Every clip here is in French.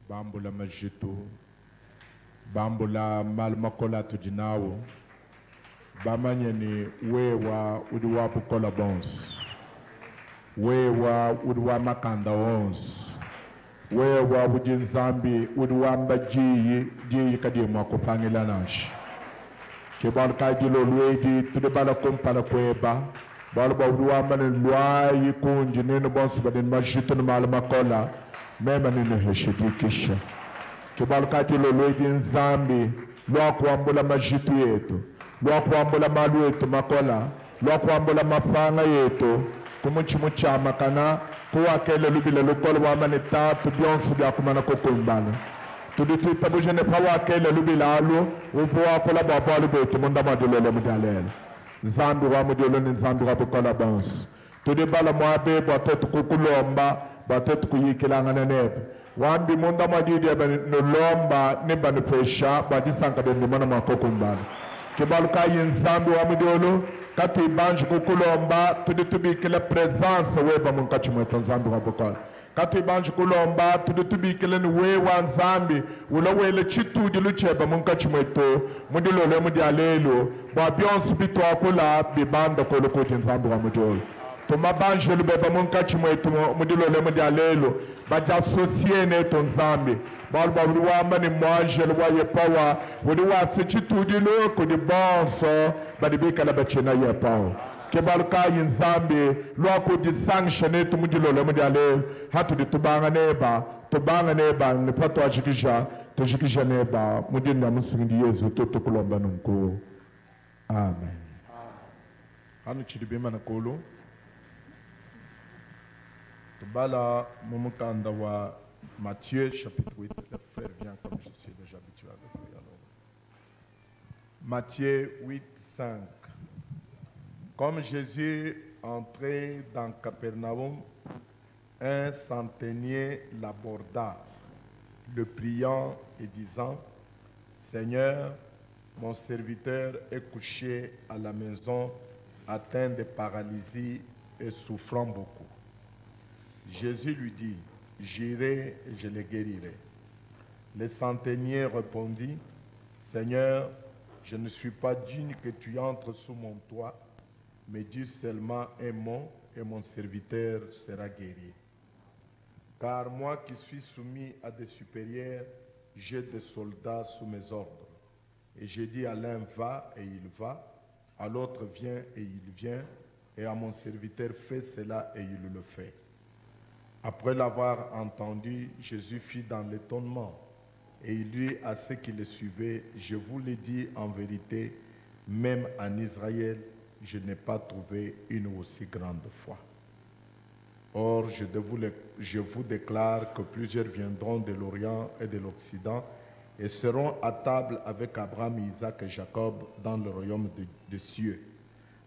Bambula majitu, bambula malmakola tujinawo, bamanyeni wewa udiwa bukola bons, wewa udiwa makanda ons, wewa ujinzambi udiwa mbajiyi jiyi kadi mwakupangila nash. Kebal kaidilo lwedi tudibala kumpala kweba, balba udiwa mani lwayi kunji nini bons badin majitu ni malmakola, mema nini heshidikisha. Kibali kati loloidi nzambi, lwa kuambula majitu yetu, lwa kuambula malu yetu makola, lwa kuambula mapanga yetu, kumuchimuchama kana, kuwa kele lubile lukolo wamane tatu bionsu bya kumana kukumbana. Tuditu tabujene pawa kele lubile alu, ufuwa kola babalu betu munda madulele mudalele. Nzambi wa mudulele nzambi wa bukola bansu. Tudibala mwabe batetu kukulomba, batetu kuyikilanga nenebe. Wambi munda madidi ya nulomba niba nupesha badisanka de nimana makokumbana. Kibaluka yinzambi wa mudiolo kati ibanji kukulomba tuditubi kila presence weba munkachi mweto nzambi wa bukola. kati banji kulomba tudutubikile ni wewa nzambi ulawele chitudi lucheba munka chimweto mudilole mudialelo ba bionsu bitwakula bibanda kolokoje nzambi wa mujolo tuma banji lubeba munka chimweto mudilole mudialelo baja associene to nzambi balba wamba ni mwaje lwa yepawa wadiwa chitudi lo kudi bonso badibika la bachena yepawa kebalka yinzambi lwako di sanctionné to mudilole mudiale hatu di tubanga neba ne pato ajikija neba mudinda musungindi yezu to kulomba nunko amen hanu chidibima na kolo tubala mumukanda wa Matthieu chapitre 8 le frère vient comme je suis déjà habitué avec lui alors Matthieu 8:5. Comme Jésus entrait dans Capernaum, un centenier l'aborda, le priant et disant, Seigneur, mon serviteur est couché à la maison, atteint de paralysie et souffrant beaucoup. Jésus lui dit, j'irai et je le guérirai. Le centenier répondit, Seigneur, je ne suis pas digne que tu entres sous mon toit, mais dis seulement un mot et mon serviteur sera guéri. Car moi qui suis soumis à des supérieurs, j'ai des soldats sous mes ordres. Et j'ai dit à l'un va et il va, à l'autre viens et il vient, et à mon serviteur fais cela et il le fait. Après l'avoir entendu, Jésus fit dans l'étonnement, et il dit à ceux qui le suivaient, je vous l'ai dit en vérité, même en Israël, je n'ai pas trouvé une aussi grande foi. Or, je vous déclare que plusieurs viendront de l'Orient et de l'Occident et seront à table avec Abraham, Isaac et Jacob dans le royaume des cieux.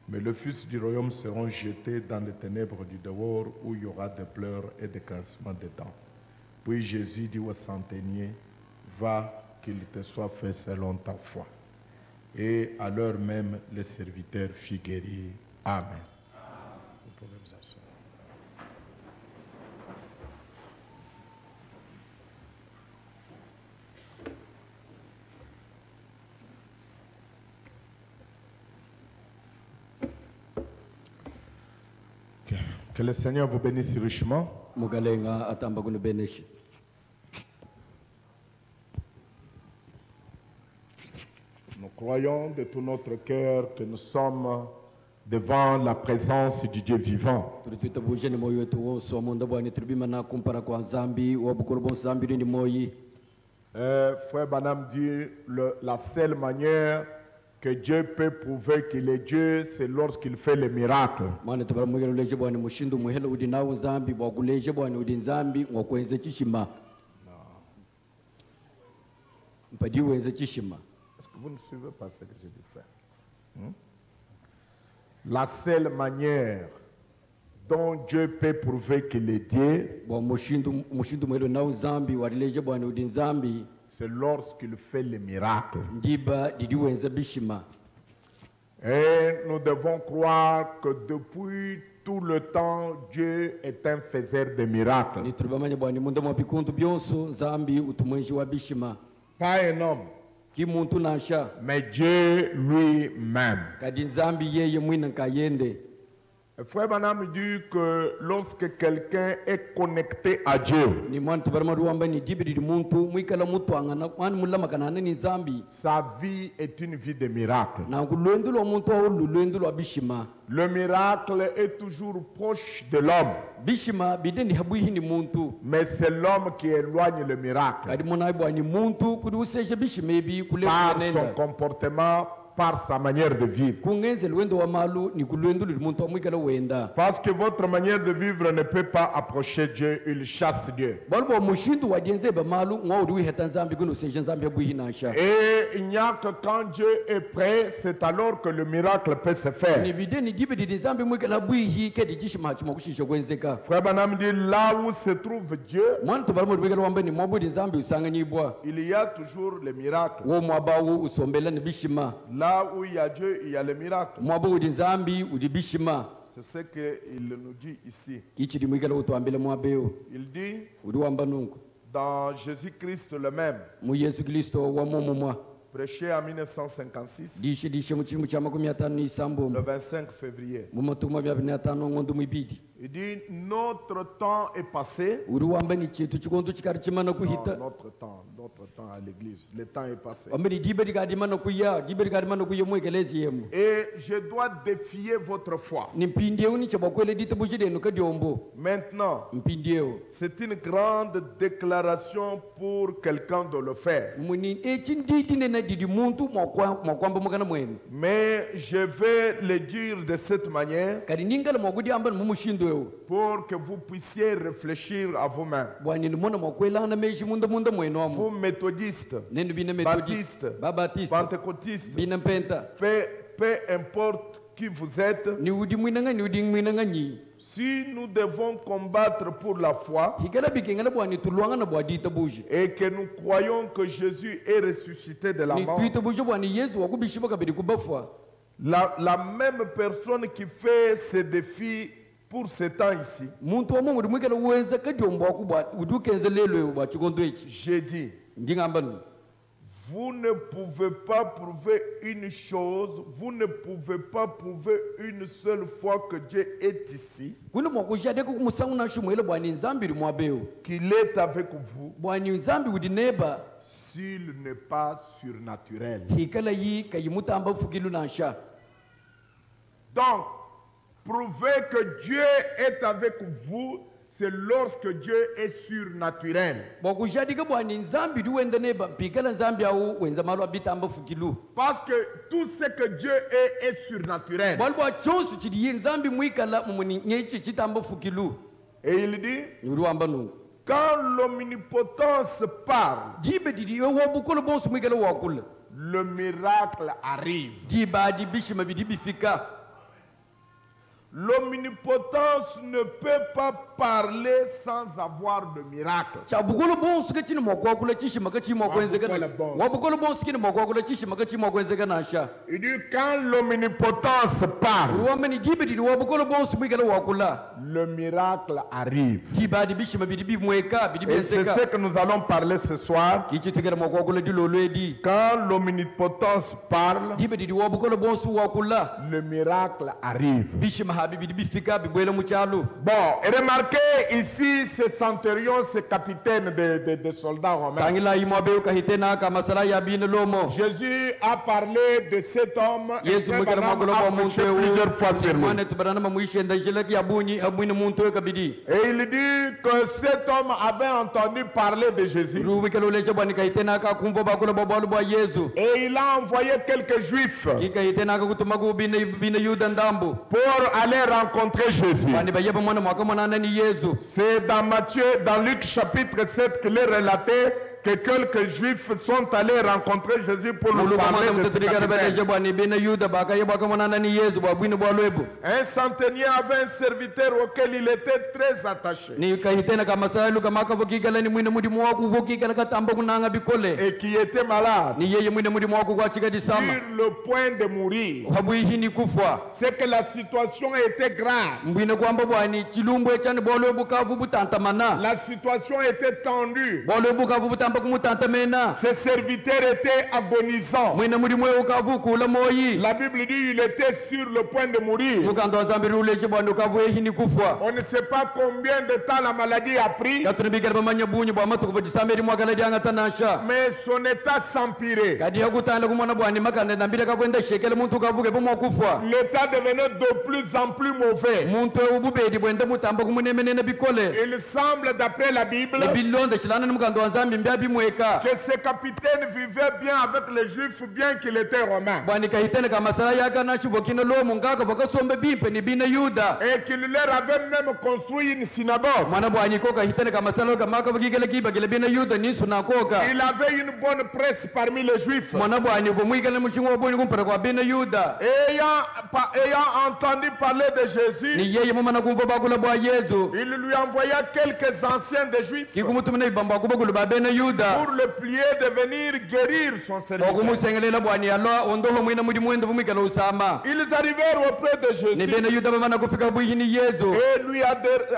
Mais le fils du royaume seront jetés dans les ténèbres du dehors où il y aura des pleurs et des grincements de dents. Puis Jésus dit au centenier, va, qu'il te soit fait selon ta foi. Et à l'heure même, le serviteur fut guéri. Amen. Vous pouvez vous asseoir. Que le Seigneur vous bénisse richement. Nous croyons de tout notre cœur que nous sommes devant la présence du Dieu vivant. Frère Banam dit la seule manière que Dieu peut prouver qu'il est Dieu, c'est lorsqu'il fait les miracles. Est-ce que vous ne suivez pas ce que je dis, frère? La seule manière dont Dieu peut prouver qu'il est Dieu, c'est lorsqu'il fait les miracles. Et nous devons croire que depuis tout le temps, Dieu est un faiseur de miracles. Pas un homme, mais Dieu lui-même. Frère Banam dit que lorsque quelqu'un est connecté à Dieu, sa vie est une vie de miracle. Le miracle est toujours proche de l'homme, mais c'est l'homme qui éloigne le miracle par son comportement, par sa manière de vivre. Parce que votre manière de vivre ne peut pas approcher Dieu, il chasse Dieu. Et il n'y a que quand Dieu est prêt, c'est alors que le miracle peut se faire. Frère Banam dit, là où se trouve Dieu, il y a toujours le miracle. Là où il y a Dieu, il y a le miracle. C'est ce qu'il nous dit ici. kichiri mwikala utwambile mwabeo Il dit uliwamba nungu dans Jésus-Christ le même, mu Yesu Kristo wa mumumwa prêché en 1956, dishe mu chimu cha 50 le 25 février. mu matumwa bya 25 ngondu mwibidi Il dit notre temps est passé. uliwamba ni chetu chikondu chikari chimana Non, kuhita notre temps à l'église. Le temps est passé. ambeni diberi kadi mana kuya diberi kadi mana kuya mwekelezi yemu Et je dois défier votre foi. ni mpindieu ni chabakwele ditabushide no kadiombo Maintenant, mpindieu c'est une grande déclaration pour quelqu'un de le faire. muni echindidi nena didi muntu mwakwamba mukana mwenu Mais je vais le dire de cette manière kadi ningala mwagudi amba mumushindo yo pour que vous puissiez réfléchir à vous-même. bwani ni mona mwakwelana meshi munda mwenu Vous amu méthodistes, nenu bina baptistes, methodiste baptiste pentecôtistes, bina penta peu importe qui vous êtes, ni udi mwinanga nyi si nous devons combattre pour la foi hikala bikengala bwani tulwanga na bwadi tabuji et que nous croyons que Jésus est ressuscité de la ni mort, kuita buji bwani Yesu wakubishiba kabidi kubafwa la même personne qui fait ce défi pour ce temps ici, muntu wa Mungu mwikala uwenza kadiombo wakubwa udukenze lelo bwa chikondo echi j'ai dit, ngingamba ni vous ne pouvez pas prouver une chose, vous ne pouvez pas prouver une seule fois que Dieu est ici, kuna mwakushade ko kumusangu na shumwele bwani nzambi limwabeo qu'il est avec vous, bwani nzambi udi neba s'il n'est pas surnaturel. hikala yi kayimutamba fukilu na sha Donc, prouver que Dieu est avec vous, c'est lorsque Dieu est surnaturel. bwakushadika bwani nzambi udi wenda neba pikala nzambi au wenza malwa bitamba fukilu Parce que tout ce que Dieu est surnaturel. bwali bwa chonsu chidi nzambi mwikala mumuni nyechi chitamba fukilu Et il dit, uliwamba nungu quand l'omnipotence parle, dibe didi yo wabukolo bonsu mwikala wakula le miracle arrive. diba di bishima bidi bifika L'omnipotence ne peut pas parler sans avoir de miracle. chabukolo bonsu kachini mwakwakula chishima kachi mwakwenzeka Wabukolo bonsu. wabukolo bonsu kini mwakwakula chishima kachi mwakwenzeka na sha Il dit, quand l'omnipotence parle, uwameni dibe didi wabukolo bonsu mwikala wakula le miracle arrive. diba di bishima bidi bimweka bidi Et c'est ce benzeka que nous allons parler ce soir. kichi tukera mwakwakula di lolwedi Quand l'omnipotence parle, dibe didi wabukolo bonsu wakula le miracle arrive. bishima habi bidi bifika bibwela muchalu Bon, et remarquez ici ce centurion, ce capitaine de soldats romains. tangila imwabeo kahitena ka masala ya bine lomo Jésus a parlé de cet homme et Yesu Frère mwikala Branham mwakula a mwa prêché muntu plusieurs fois sur lui. mwane tubarana mamuishenda jilaki ya bunyi abwini muntu kabidi Et il dit que cet homme avait entendu parler de Jésus. ruwikala uleche bwani kahitena ka kumvo bakula bobwalu bwa Yesu Et il a envoyé quelques juifs kikahitena ka kutumaku bine yuda ndambu pour aller rencontrer Jésus. bwani bayeba mwana mwaka mwanana ni Yesu C'est dans Matthieu, dans Luc chapitre 7 qu'il est relaté que quelques juifs sont allés rencontrer Jésus pour lui muluka parler mwana de ce mtatirika capitaine. beleje bwani bine yuda bakaye bwaka mwanana ni Yesu bwabwini bwalwebu Un centenier avait un serviteur auquel il était très attaché ni kahitena ka masalu kama ka vokikala ni mwina mudi mwaku vokikala katamba kunanga bikole et qui était malade, ni yeye mwina mudi mwaku kwa chika disama sur le point de mourir. habwihini kufwa C'est que la situation était grave. mbwine kwamba bwani chilumbu echani bwalwebu kavu butantamana La situation était tendue. bwalwebu kavu butamba kumutantamena Ses serviteurs étaient agonisants. mwina mudi mweu kavu kula moyi La Bible dit il était sur le point de mourir. mukando wazambiri uleche bwani kavu ehini kufwa On ne sait pas combien de temps la maladie a pris, katunibikala bamanya bunyi bwa matuku vachisameri mwakala dyanga tanasha mais son état s'empirait. kadi yakutanda kumwana bwani makanda nambira kakwenda shekele muntu kavuke pomwakufwa L'état devenait de plus en plus mauvais. muntu ububedi bwende mutamba kumunemenena bikole Il semble, d'après la Bible, lebilonda shilana ni mukando wa nzambi mbya bimweka que ce capitaine vivait bien avec les Juifs, bien qu'il était romain. bwani kahitene kamasala yakanashi vokina lomu ngaka vakasombe bimpe ni bine yuda Et qu'il leur avait même construit une synagogue. mwana bwani ko kahitene kamasala kamaka vakikele kiba kile bine yuda ni sunakoka Il avait une bonne presse parmi les Juifs. mwana bwani vomwikale mushingo wa bwini kumpera kwa bine yuda Ayant entendu parler de Jésus, ni yeye mumana kumva bakula bwa Yesu il lui envoya quelques anciens des Juifs kikumutumina ibamba kubakulu ba bine yuda yuda pour le prier de venir guérir son serviteur. okumusengelela bwani yalwa ondoho mwina mudi mwendo vumikala usama Ils arrivèrent auprès de Jésus nibena yuda vamana kufika bwihini yezu et lui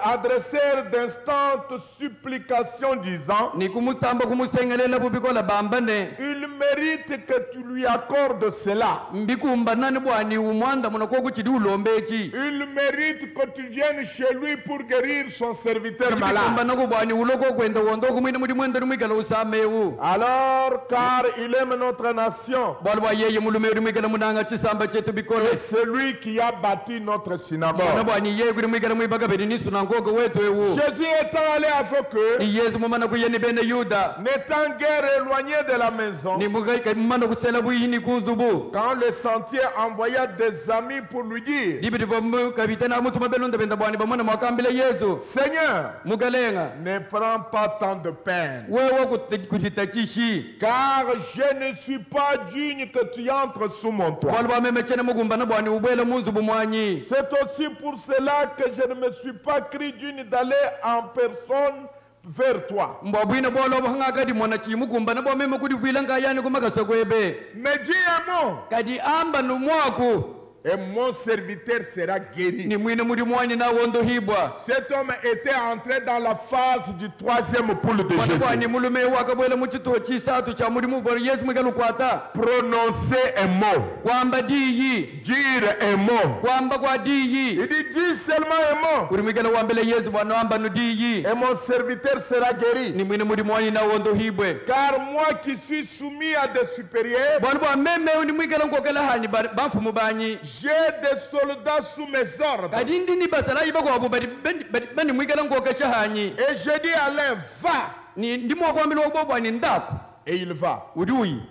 adressèrent d'instantes supplications disant: ni kumutamba kumusengelela bubikola bambane il mérite que tu lui accordes cela. mbikumba nani bwani umwanda muno kokuchidi ulombechi Il mérite que tu viennes chez lui pour guérir son serviteur mbikumba malade. nako bwani uloko kwenda wondoku mwina mudi mwendo numikala usamewu Alors, car il aime notre nation, bwali bwa yeye mulume rumikala munanga chisamba chetu bikole et celui qui a bâti notre na synagogue. bwani yeye kuri mwikala mwibaka bedi nisu na nkoko wetu ewu Jésus étant allé avec eux, ni yesu mumana kuyeni bene yuda n'étant guère éloigné de la maison, ni mugaika mumana kusela bwihini kuzubu quand le sentier envoya des amis pour lui dire: dibidi bomu kabitana mutuma belunda benda bwani bamana mwakambile yesu Seigneur, mugalenga ne prends pas tant de peine, wewe kutitachishi car je ne suis pas digne que tu entres sous mon toit. bwali bwamemechene mugumba na bwani ubwele munzubu mwanyi C'est aussi pour cela que je ne me suis pas cru digne d'aller en personne vers toi. mbwa bwina bwalo bahanga kadi mwana chimu kumba na bwameme kudi vila ngayani kumakasa kwebe Mais dis un mot, kadi amba numwaku et mon serviteur sera guéri. ni mwine mudi mwanyi na wondo hibwa Cet homme était entré dans la phase du troisième poule de mwana bwani Jésus. mulume wakabwele muchituo chisatu cha mudi muvaro yesu mwikalukwata Prononcer un mot, kwamba diyi dire un mot. kwamba kwa diyi Il dit: dis seulement un mot, kuri mwikala wambele yesu bwana amba nu diyi et mon serviteur sera guéri. ni mwine mudi mwanyi na wondo hibwe Car moi qui suis soumis à des supérieurs, bwana bwa meme ni mwikala nkokela hani bamfumu banyi j'ai des soldats sous mes ordres. kadi ndini basalayi bakwabu bani mwikala nkokesha hanyi Et je dis à l'un: va, ni ndimwakwambile wobo bwani ndaku et il va. udiuyi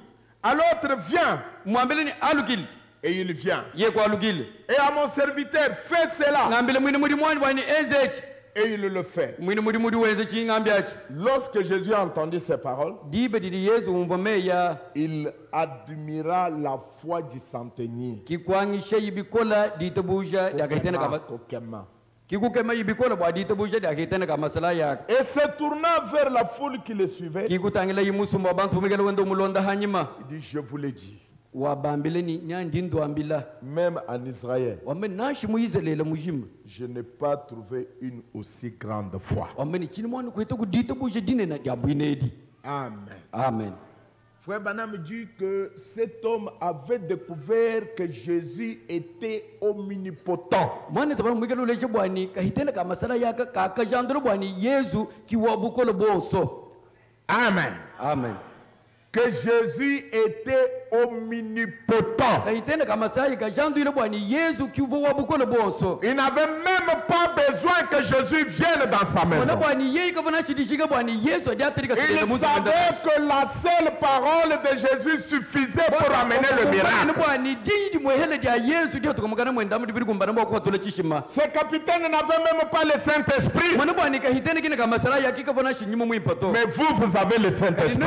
À l'autre: viens, mwambile ni alukile et il vient. ye kwa alukile Et à mon serviteur: fais cela, ngambile mwine mudi mwani bwani ezechi et il le fait. mwine mudi wenzechi ngambiachi Lorsque Jésus a entendu ces paroles, dibe didi yesu umvomeya il admira la foi du centenier. kikwangisha yibikola ditabuja dakahitena kama Aucunement. kikukema yibikola bwa ditabuja dakahitena kama sala yake Et se tournant vers la foule qui le suivait, kikutangila yimusumba bantu pumikela wendo mulonda hanyima il dit: je vous l'ai dit, wabambile ni nyandindu ambila même en Israël, wambe nashi muizelela mujima je n'ai pas trouvé une aussi grande foi. wambe ni chini mwani kuhita kuditabuja dine na diabwinedi. Amen. Amen. Frère Branham dit que cet homme avait découvert que Jésus était omnipotent. Mwana tabara mwikelo leshe bwani kahitena kama sala yaka kakajandro bwani yesu kiwabukolo bonso. Amen. Amen. Que Jésus était omnipotent. Kahitena kama sala yaka jandu ile bwani yesu kiwabukolo bonso. Il n'avait même pas besoin que Jésus vienne dans sa Mwana maison. bwani yeye kabana shidishika bwani yesu adiatrika Il savait que la seule parole de Jésus suffisait pour amener le miracle. bwani didi mwehele dia yesu dia tukamukana mwenda mu dibiri kumbana mwa kwa tole chishima. Ce capitaine n'avait même pas le Saint-Esprit. Mwana bwani kahitena kina kama sala yaka kabana shinyimo mwimpato. Mais vous avez le Saint-Esprit.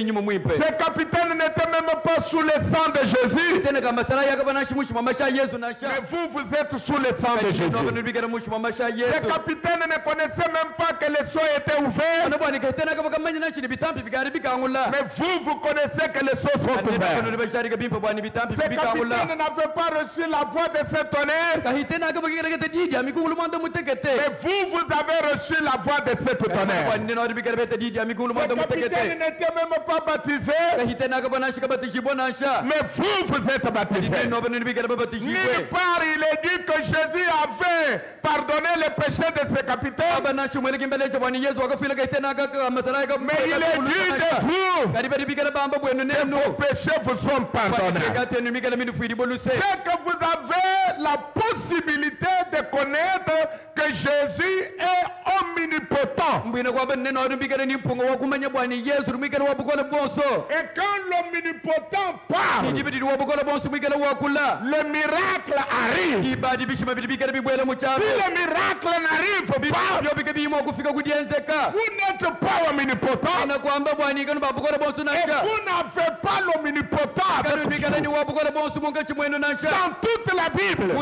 Ce capitaine n'était même pas sous le sang de Jésus. Tena kama sala yaka bana shimushima masha yesu na sha. Mais vous êtes sous le sang de Jésus. Ce capitaine ne connaissait même pas que les cieux étaient ouverts. Mais vous connaissez que les cieux sont ouverts. Ce capitaine n'avait pas reçu la voix de cet tonnerre. Mais vous avez reçu la voix de cet tonnerre. Ce capitaine n'était même pas baptisé. Mais vous êtes baptisés. Nulle part il est dit que Jésus avait pardonné les péchés de ce capitaine. Mais il est dit de vous que vos péchés vous sont pardonnés. C'est que vous avez la possibilité de connaître que Jésus est omnipotent. Et quand l'omnipotent parle, le miracle arrive. Si le miracle n'arrive pas, vous n'êtes pas omnipotent. Et vous n'avez pas l'omnipotence. Dans toute la Bible,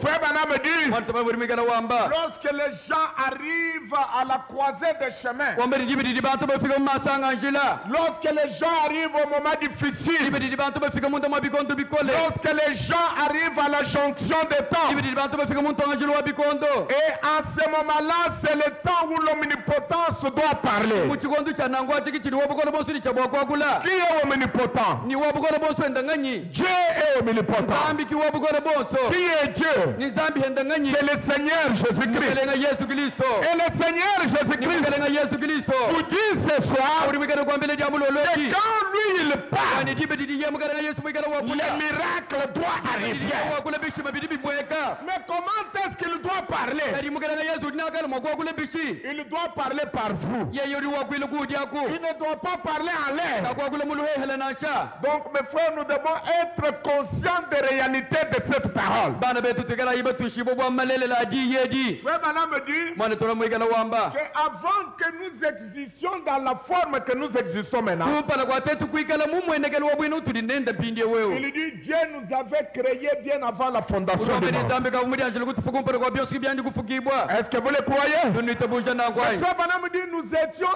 bo Frère Branham me dit, mwana taba buri migala wamba lorsque les gens arrivent à la croisée des chemins, wamba dibe di bantu bafika mu masanga njila lorsque les gens arrivent au moment difficile, dibe di bantu bafika mu ndama bikondo bikole lorsque les gens arrivent à la jonction des temps, dibe di bantu bafika mu tonga njilo wa bikondo et en ce moment-là, c'est le temps où l'omnipotence doit parler. mu chikondo cha nangwa chiki chili wabukolo bonso ni chabwa kwa kula Qui est omnipotent? ni wabukolo bonso endanganyi Dieu est omnipotent. zambi ki wabukolo bonso Qui est Dieu? ni zambi endanganyi C'est le Seigneur Jésus-Christ. mukelenga Yesu Kristo Et le Seigneur ni Jésus-Christ mukelenga Yesu Kristo vous dit ce soir uri mukele kwa mbele diamulo que loti quand lui il parle, ani dibe di ye mukelenga Yesu mukele wa le kula miracle doit arriver. wa kula bishima bidi bibweka Mais comment est-ce qu'il doit parler? kadi mukelenga Yesu dinakala mwa kula bishi Il doit parler par vous. ye yori wa kwile kudiako Il ne doit pas parler en l'air. kwa kula mulu hela nansha Donc mes frères, nous devons être conscients des réalités de cette parole. bana betu tikala yiba tushibo bwa malele la di yedi Frère Branham me dit mwana tola mwikala wamba qu'avant que nous existions dans la forme que nous existons maintenant, kupala kwa tetu kuikala mumwendekele wa bwino tudinenda pindie wewe il dit Dieu nous avait créé bien avant la fondation du ulombe monde. nizambe ka umudi anjelo kutufuka mpala kwa byosi byandi kufukibwa Est-ce que vous le croyez? tunitebusha nangwai Frère Branham me dit nous étions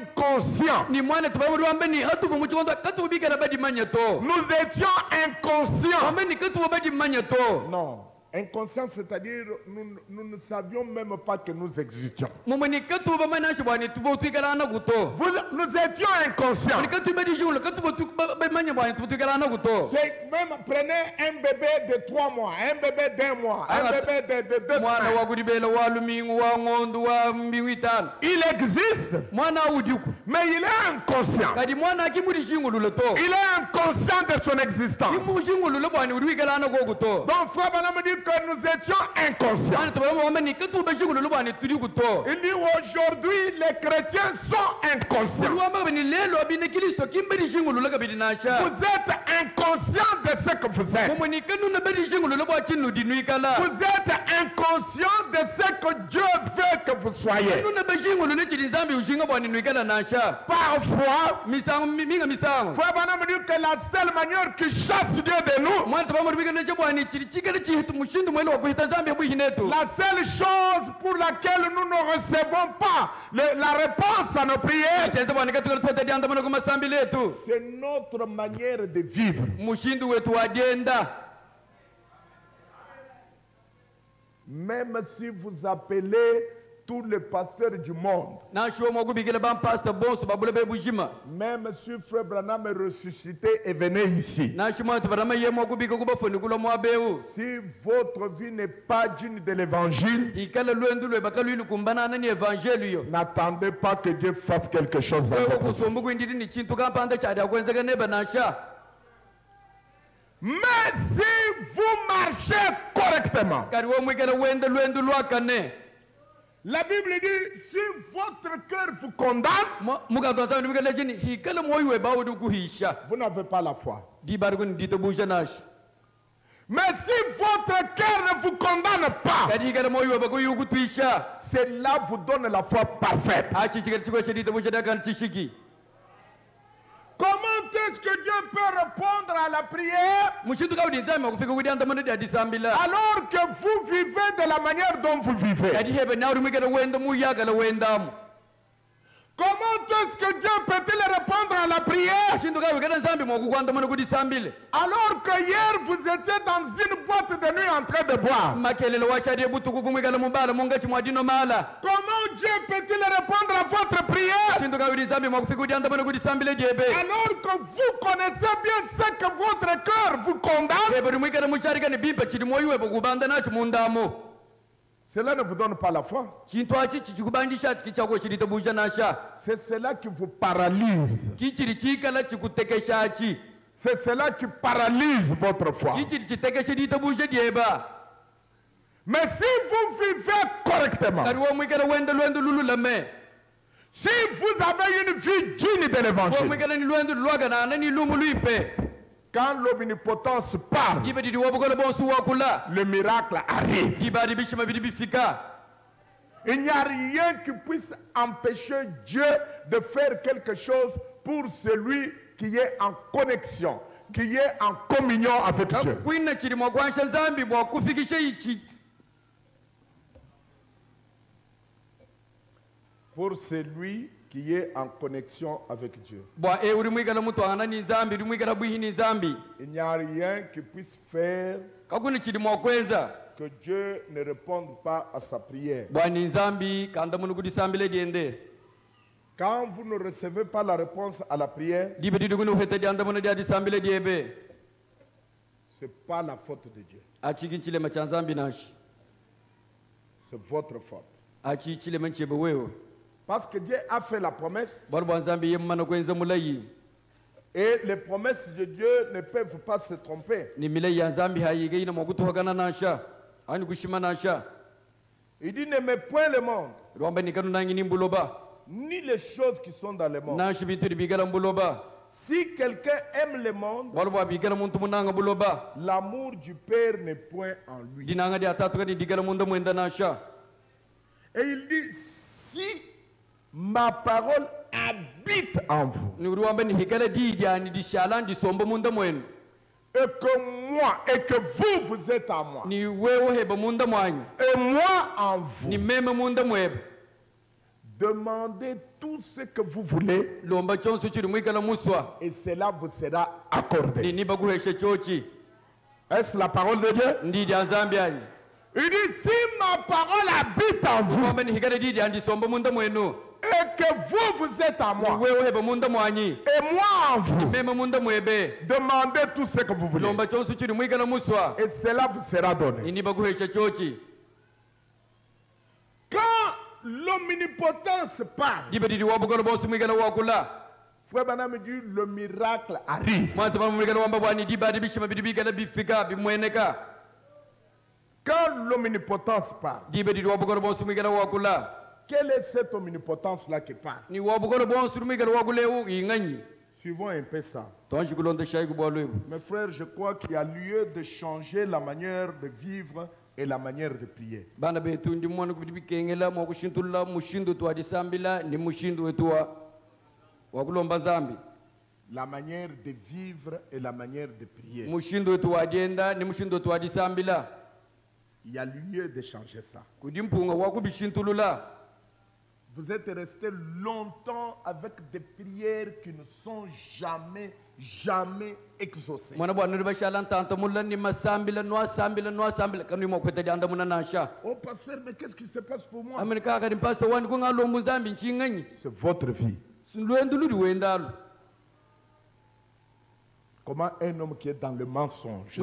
inconscients. ni mwana tubamudi wambe ni hatubu muchikondo katubikala badi manyato Nous étions inconscients. wambe ni katubu badi manyato Non. Inconscient, c'est-à-dire nous ne savions même pas que nous existions. mumwe ni katubu manashi bwani tubo tuikala na guto Nous étions inconscients. ni katubu badi junglo katubu badi manya bwani tubo tuikala na guto C'est même prenez un bébé de 3 mois, un bébé d'1 mois, un bébé de 2 mwana semaines. wa kudibela wa lumingu wa ngondu wa mbingu itano Il existe, mwana ujuku mais il est inconscient. kadi mwana akimudi shingululo to Il est inconscient de son existence. imu shingululo bwani uruikala na goguto Donc Frère Branham dit que nous étions inconscients. mwana tubama wambe ni katubu badi shingululo bwani turi guto Il dit aujourd'hui les chrétiens sont inconscients. wambe ni lelo abine kristo kimbedi shingululo kabidi nasha Vous êtes inconscient de ce que vous êtes. mumwe ni kanuna bedi shingululo bwa chinu dinuikala Vous êtes inconscient de ce que Dieu veut que vous soyez. kanuna bedi shingululo chili zambi ushinga bwani nuikala nasha Parfois, misango minga misango Frère Branham me dit que la seule manière qui chasse Dieu de nous, mwana tubama rubikana cha bwani chili chikala chihitu mushindu mwele wa kuhita zambi ya bwihinetu la seule chose pour laquelle nous ne recevons pas la réponse à nos prières, chenza bwani katukala tuwata dianda mwana kumasambi letu c'est notre manière de vivre. mushindu wetu wadienda Même si vous appelez tous les pasteurs du monde, nashuwa mwakubikila bampasta bonso babule bebujima même si Frère Branham est ressuscité et venez ici, nashi mwana tubarama ye mwakubika kubafunikula mwabeu si votre vie n'est pas digne de l'évangile, ikala lwendu lwe bakalwili kumbanana ni evangeli yo n'attendez pas que Dieu fasse quelque chose dans wewe votre vie. kusumbu kwindiri ni chintu kampanda chadi akwenzeka neba nasha Mais si vous marchez correctement, kari wo mwikala wende lwendu lwakane la Bible dit, si votre cœur vous condamne, mukatonsa ndimikala chini hikala moyo we bawo dukuhisha vous n'avez pas la foi. dibari kuni ditobusha nashi Mais si votre cœur ne vous condamne pas, kadi hikala moyo we bakuyukutwisha cela vous donne la foi parfaite. achichikala chikwesha ditobusha dakani chishiki Comment est-ce que Dieu peut répondre à la prière mushintu kaudi nzami wakufika kudi anda manadi adisambila alors que vous vivez de la manière dont vous vivez? kadi hebe nauri mwikala wenda muyakala wendamu Comment est-ce que Dieu peut-il répondre à la prière mushintu kaudi kada nzambi mwakukwanda mana kudisambile alors que hier vous étiez dans une boîte de nuit en train de boire? makelele washadi butukufu mwikala mubala mungachi mwadino mala Comment Dieu peut-il répondre à votre prière mushintu kaudi nzambi mwakufika kudi anda mana kudisambile jebe alors que vous connaissez bien ce que votre cœur vous condamne? hebe mwikala musharika ni bipa chili moyo we bakubanda nacho mundamo Cela ne vous donne pas la foi. chintu achi chichikubandisha chikichako chilitabusha nasha C'est cela qui vous paralyse. kichili chikala chikutekeshachi C'est cela qui paralyse votre foi. kichili chitekeshe litabusha dieba Mais si vous vivez correctement, kari wo mwikala wenda lwendo lululame si vous avez une vie digne de wo l'évangile, mwikala ni lwendo lwaganana ni lumu lwipe quand l'omnipotence parle, ibe didi wobukola bonsu wakula le miracle arrive. dibadi bishima bidi bifika Il n'y a rien qui puisse empêcher Dieu de faire quelque chose pour celui qui est en connexion, qui est en communion avec Dieu. kwina chili mwakwansha nzambi mwakufikisha ichi pour celui qui est en connexion avec Dieu. bwa e uri mwikala mutu angana ni nzambi uri mwikala bwihi ni nzambi Il n'y a rien qui puisse faire kakuni chili mwakweza que Dieu ne réponde pas à sa prière. bwa ni nzambi kanda munu kudisambile diende Quand vous ne recevez pas la réponse à la prière, dibe diduguni uhete dianda munu dia disambile diebe ce n'est pas la faute de Dieu. achiki chilema cha nzambi nashi C'est votre faute. achi chilema nchebe wewe Parce que Dieu a fait la promesse bwana bwa nzambi yemmana kwenza mulayi et les promesses de Dieu ne peuvent pas se tromper. ni milai ya nzambi hayige ina mwakutuhagana nasha ani kushima nasha Il dit n'aimez point le monde, rwamba nikanu nangi ni mbuloba ni les choses qui sont dans le monde. nashi bintu bigala mbuloba Si quelqu'un aime le monde, bwana bwa bigala muntu munanga buloba l'amour du Père n'est point en lui. dinanga dia tatu kani digala munda mwenda nasha Et il dit, si ma parole habite en vous, ni rwamba ni hikala dija ni dishalan di sombo munda mwenu et que moi, et que vous êtes en moi, ni wewe heba munda mwanyu et moi en vous, ni meme munda mwebe demandez tout ce que vous voulez, lomba chonso chiri mwikala muswa et cela vous sera accordé. ni niba guheshe chochi Est-ce la parole de Dieu? ndi dia nzambi ani Il dit, si ma parole habite en vous, rwamba ni hikala dija ndi sombo munda mwenu et que vous êtes en ni moi, wewe heba munda mwanyi et moi en vous, meme munda mwebe demandez tout ce que vous voulez, lomba chonso chiri mwikala muswa et cela vous sera donné. ni niba guheshe chochi Quand l'omnipotence parle, dibe didi wabukolo bosi mwikala wakula Frère Branham dit, le miracle arrive. mwatu bana mwikala wamba bwani diba dibishima bidibikala bifika bimweneka Quand l'omnipotence parle, dibe didi wabukolo bosi mwikala wakula quelle est cette omnipotence-là qui parle? ni wabukolo bosi mwikala wakulewu inganyi Suivons un peu ça. tonshi kulonda shayi bwalwebu Mes frères, je crois qu'il y a lieu de changer la manière de vivre et la manière de prier. bana betu ndi mwana kubidibikengela mwakushintula mushindu twa disambila ni mushindu wetuwa wakulomba zambi La manière de vivre et la manière de prier. mushindu wetu wadienda ni mushindu wetu wadisambila Il y a lieu de changer ça. kudimpunga wakubishintulula Vous êtes restés longtemps avec des prières qui ne sont jamais exaucées. mwana bwana uri bashala ntanta mulla ni masambila nwasambila kanu mwakweta dianda muna nasha Oh pasteur, mais qu'est-ce qui se passe pour moi? amene kaka di pastor wani ko ngalombu zambi nchinganyi C'est votre vie. lwendu ludi wendalo Comment un homme qui est dans le mensonge,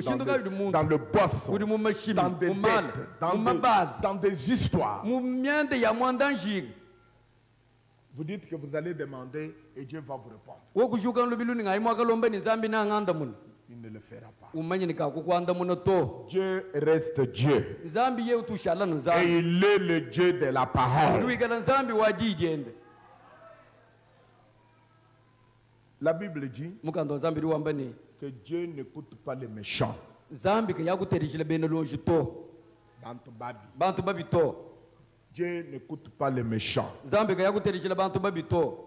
dans le boss, uri mu mashimi dans des mu mala dettes, mu mabazi dans des histoires, mu myanda ya mwandanjiri vous dites que vous allez demander et Dieu va vous répondre. wokushuka nlubilu ni ngai mwakalomba ni zambi na nganda muno Il ne le fera pas. umanye ni kakukwanda muno to Dieu reste Dieu. zambi ye utushala no Et zambi il est le Dieu de la parole. luikala zambi wadidiende La Bible dit mukando zambi liwamba ni que Dieu n'écoute pas les méchants. zambi ka yakuterishila bene lonji to bantu babi to Dieu n'écoute pas les méchants. zambi ka yakuterishila bantu babi to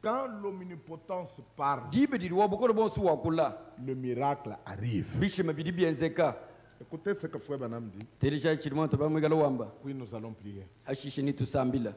Quand l'omnipotence parle, dibe didi wabukolo bonsi wakula le miracle arrive. bishima bidi bienzeka Écoutez ce que Frère Branham dit, terisha chilimanto bamwikala wamba puis nous allons prier. ashishe ni tusambila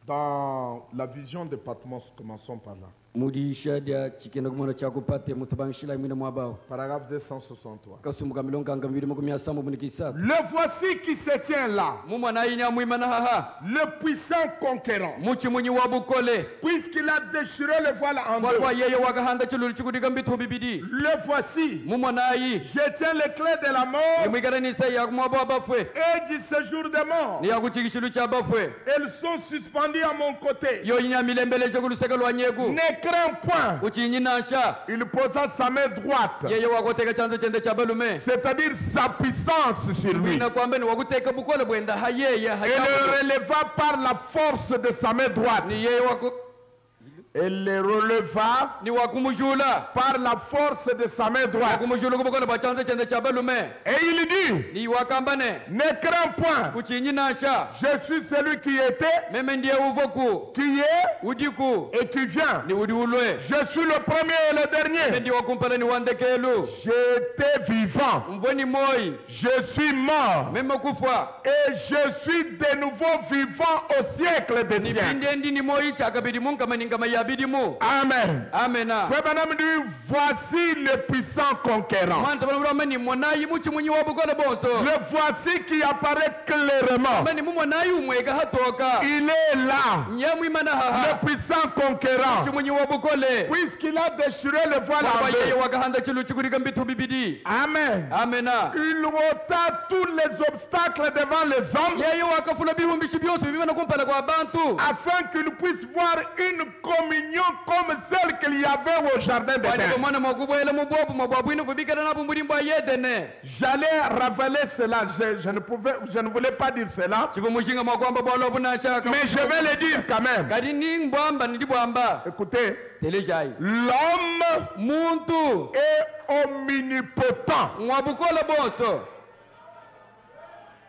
Dans la vision de Patmos, commençons par là. mudisha dia chikenda kumona chakupate mutubanshila imwina mwabao Paragraphe 263. kasumuka milonga ngambiri makumi asambo munikisa Le voici qui se tient là, mumwana inya mwimana haha le puissant conquérant, muchi munyi wabukole puisqu'il a déchiré le voile en walwa deux. yeye wakahanda chululi chikudika mbitu bibidi Le voici, mumwana ayi je tiens les clés de la mort imwikala ni sai yakumwabo abafwe et du séjour des morts. ni yakuchikishilu cha abafwe Elles sont suspendues à mon côté. yo inya milembeleshe kuluseka lwa nyegu Ne crains point. uchinyi nansha Il posa sa main droite, yeye wakoteka chanzo chende cha balume c'est-à-dire sa puissance sur lui, mwina kwamba ni wakuteka bukole bwenda hayeye et le releva par la force de sa main droite. ni yeye wako et les releva ni wa kumujula par la force de sa main droite. kumujula kuboko ba chanza chanda cha balume Et il dit, ni wa kambane ne crains point, kuchinyi nasha je suis celui qui était, meme ndiye uvoku qui est udiku et qui vient. ni udi ulwe Je suis le premier et le dernier. ndi wa kumpala ni wandekelu J'étais vivant, mvoni moi je suis mort meme kufa et je suis de nouveau vivant au siècle des ni siècles. binde ndi ni moi chakabidi mun kama ningama yabidi mu Amen. amena Frère Branham dit, voici le puissant conquérant. mwana tabana mani monayi muchi munyi wa bukola bonso Le voici qui apparaît clairement. mani mu monayi umweka hatoka Il est là, nyamwi mana le haha puissant conquérant, muchi munyi wa bukole puisqu'il a déchiré le voile en baba yeye deux. wakahanda chilu chikurika mbitu bibidi Amen. amena Il ôta tous les obstacles devant les hommes yeye wakafula bihumbishi byose bibina kumpala kwa bantu afin qu'ils puissent voir une communion comme celle qu'il y avait au jardin wani d'Éden. mwana mwakubwela mubwobu mabwabwini kubikana napo mulimbo yedene J'allais révéler cela. Je ne voulais pas dire cela, chikumushinga mwakwamba bwalobu nashaka mais je vais le dire quand même. kadi ningbwamba ndibwamba Écoutez, telejai l'homme muntu est omnipotent. mwabukola bonso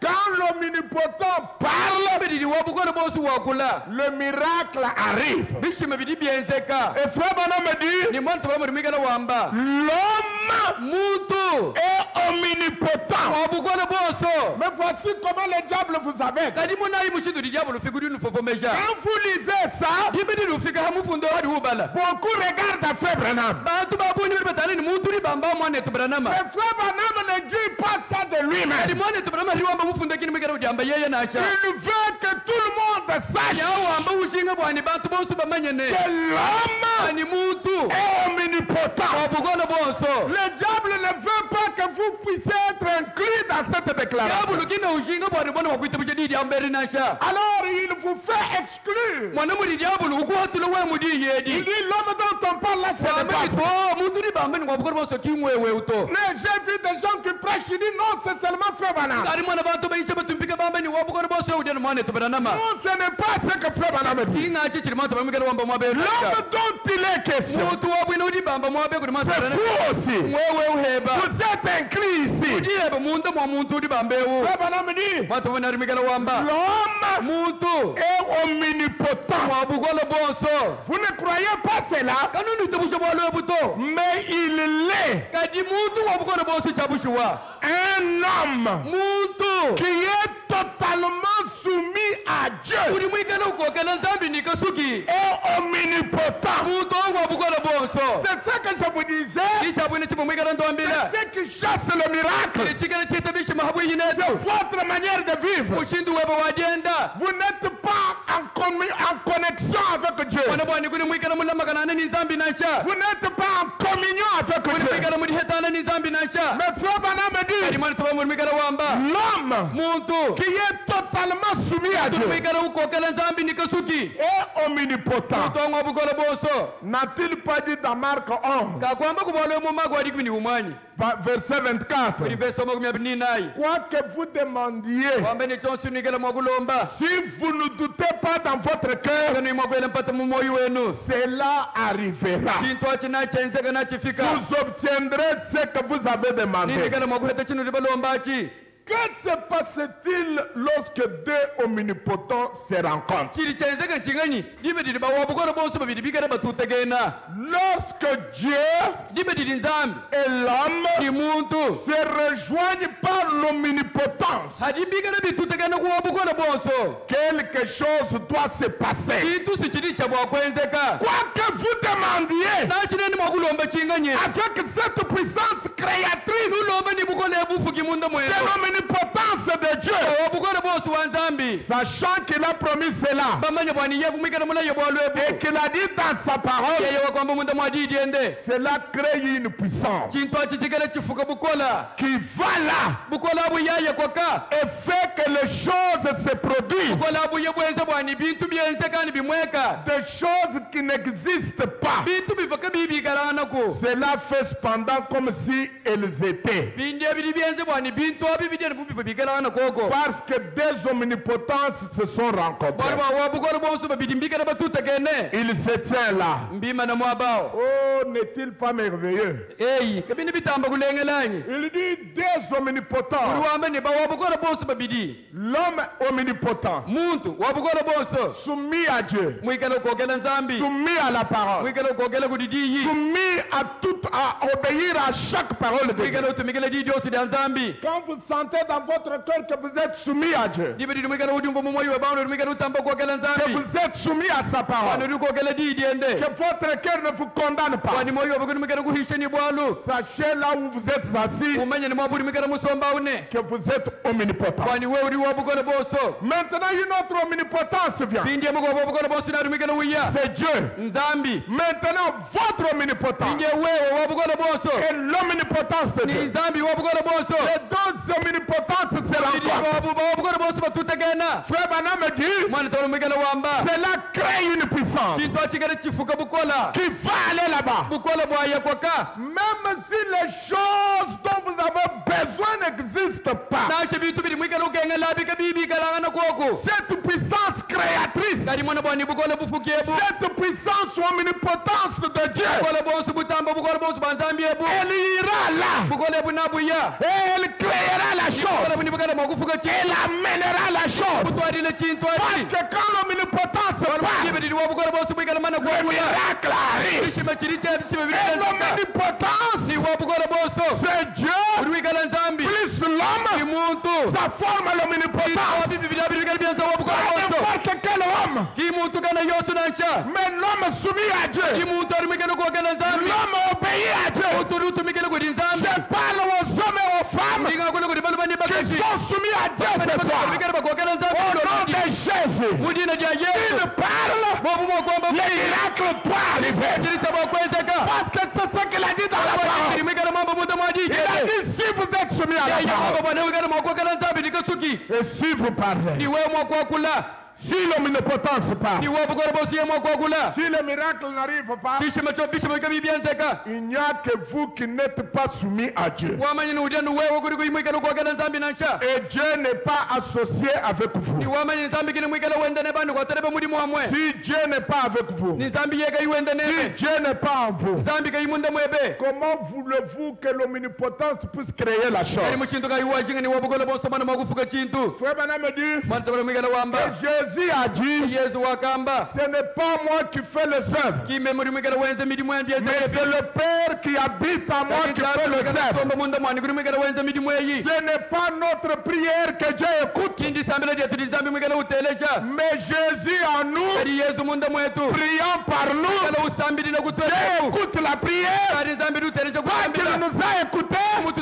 Quand l'omnipotent parle, bididi wabukola bonso wakula le miracle arrive. bishima bidi byenzeka Et frère Branham me dit, ni mwana tabamuri migana wamba l'homme muntu est omnipotent. wabukola bonso Mais voici comment le diable vous avait. kadi munayi mushidu diabolo fikuri nufofomeja Quand vous lisez ça, dibidi lufika hamufundo hadi hubala beaucoup regardent à frère Branham. bantu babuni bali batani ni muntu libamba mwana tubranama Mais frère Branham ne dit pas ça de kadi lui-même. mwana tubranama liwamba mufundo kini migana udiamba yeye nasha Il veut que tout le monde sache yawamba ushinga bwani bantu bonso bamanyene que l'homme ani muntu est omnipotent. wabukola bonso Le diable ne veut pas que vous puissiez être inclus dans cette déclaration. yabulu kina ushinga bwani bona wakwita bushadidi ambere nasha Alors il vous fait exclure. mwana muri diabulu ukuhatula we mudi Il yedi dit l'homme dont on parle là, c'est le wambe diable. to muntu libamba ni wabukola bonso kimwewe uto Mais j'ai vu des gens qui prêchent, ils disent non, c'est seulement frère Branham. kadi mwana bantu baisha batumpika bamba ni wabukola bonso udena mwana tubranama Non, ce n'est pas ce que frère Branham dit. kinga chichiri mwana bamigana wamba mwabe L'homme dont il est question, muntu wabwina udibamba mwabe kuri mwana c'est vous aussi. wewe uheba Vous êtes inclus ici. udiheba muntu mwa muntu udibambewu Frère Branham dit, mwana tubona arimigana wamba l'homme muntu est omnipotent. wabukola bonso Vous ne croyez pas cela, kanuni utabusha bwalwe buto mais il l'est. kadi muntu wabukola bonso chabushiwa Un homme muntu qui est totalement soumis à Dieu uri mwikana ukokela nzambi nikasuki est omnipotent. muntu wabukola bonso C'est ce que je vous disais. ichabwine chimwe mwikana ndombila Ceux qui chassent le miracle, chikana chitabishi mahabu yinezo c'est votre manière de vivre. ushindu weba wajenda Vous n'êtes pas en connexion avec Dieu. mwana bwani kuri mwikana mulamakana ni nzambi nasha Vous n'êtes pas en communion avec kuri Dieu. mwikana muri hetana ni nzambi nasha Mais frère Branham me kadi dit, mwana tuba muri mwikana wamba l'homme muntu qui est totalement soumis à kuri Dieu mwikana ukokela nzambi nikasuki est omnipotent. muntu wabukola bonso N'a-t-il pas dit dans Marc 11, kakwamba kubwalwe mu mago adi kubini umwanyi verset 24, kuri verso makumi abiri nayi quoi que vous demandiez, wambe ni chonsi nigela mwagulomba si vous ne doutez pas dans votre cœur, kanu imwagwele mpata mu moyo wenu cela arrivera. chintu achinachenzeka nachifika Vous obtiendrez ce que vous avez demandé. ninigela mwaguheta chinu libalombachi Que se passe-t-il lorsque deux omnipotents se rencontrent? chili chenzeka nchingani dibe dili bawabukola bonso babili bigala batutegena Lorsque Dieu dibe dili nzambi et l'homme ni muntu se rejoignent par l'omnipotence, hadi bigala bitutegena kuwabukola bonso quelque chose doit se passer. chintu sichili cha bwakwenzeka Quoi que vous demandiez, nachineni mwagulomba chinganye avec cette puissance créatrice lulomba ni bukola ebufu kimunda de mwendo l'omnipotence de Dieu, wabukola bonso wa nzambi sachant qu'il a promis cela bamanya bwani yebu mwikana mulayo et bwalwebu qu'il a dit dans sa parole, yeye wakwamba munda mwadidiende cela crée une puissance chintu achichikele chifuka bukola qui va là bukola buyaye kwaka et fait que les choses se produisent, bukola buye bwenze bwani bintu byenzekani bimweka des choses qui n'existent pas. bintu bivaka bibigaranako Cela fait cependant comme si elles étaient. Parce que des omnipotences se sont rencontrés. Il se tient là. Oh, n'est-il pas merveilleux? Il dit des omnipotents. L'homme omnipotent, soumis à Dieu, soumis à la parole, soumis à tout, à obéir à chaque parole de Dieu. Quand vous sentez dans votre cœur que vous êtes soumis à Dieu, que vous êtes soumis à sa parole, que votre cœur ne vous condamne pas, sachez là où vous êtes assis que vous êtes omnipotent. Maintenant, une autre omnipotence vient. C'est Dieu. Maintenant, votre omnipotence et l'omnipotence de Dieu. Les deux omnipotences se rencontrent. Frère Branham dit, cela crée une puissance qui va aller là-bas. Même si les choses dont vous avez besoin n'existent pas, cette puissance créatrice, cette puissance omnipotence de Dieu, elle ira là et elle créera la chose, elle amènera la chose. Parce que quand l'omnipotence part, le miracle arrive. Et l'omnipotence, c'est Dieu plus l'homme, ça forme l'omnipotence. N'importe quel homme, mais l'homme soumis à Dieu, l'homme obéit à Dieu. Je parle aux hommes et aux femmes qui sont soumis à Dieu ce soir. Au nom de Jésus, il parle, les miracles doivent arriver. Parce que c'est ce qu'il a dit dans la parole. Il a dit, si vous êtes soumis à la parole, et si vous parlez, si l'omnipotence part, si le miracle n'arrive pas, il n'y a que vous qui n'êtes pas soumis à Dieu. Et Dieu n'est pas associé avec vous. Si Dieu n'est pas avec vous, si Dieu n'est pas en vous, comment voulez-vous que l'omnipotence puisse créer la chose? Frère Branham dit que Jésus a dit, ce n'est pas moi qui fais les œuvres, mais c'est le Père qui habite en moi qui fait les œuvres. Ce n'est pas notre prière que Dieu écoute, mais Jésus en nous, priant par nous, Dieu écoute la prière. Quand il nous a écoutés, mais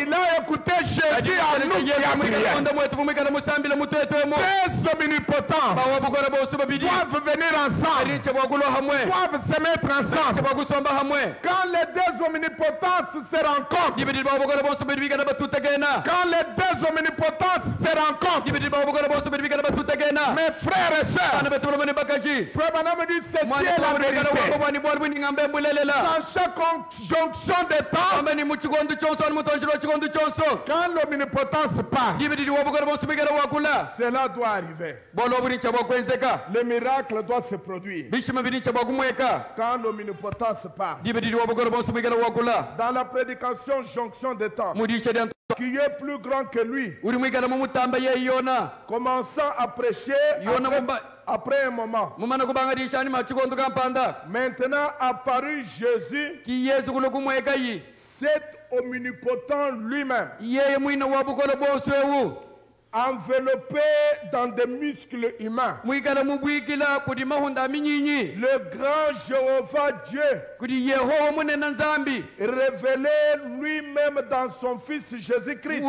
il a écouté Jésus en nous qui a prié. Omnipotents doivent venir ensemble, doivent se mettre ensemble. Quand les deux omnipotences se rencontrent, quand les deux omnipotences se rencontrent, mes frères et sœurs, Frère Branham dit ceci est la vérité. Dans chaque jonction de temps, quand l'omnipotence part, cela doit arriver. Le miracle doit se produire quand l'omnipotence part. Dans la prédication jonction de temps, qui est plus grand que lui, commençant à prêcher après un moment. Maintenant apparu Jésus, cet omnipotent lui-même, enveloppé dans des muscles humains. Le grand Jéhovah Dieu, révélé lui-même dans son Fils Jésus-Christ.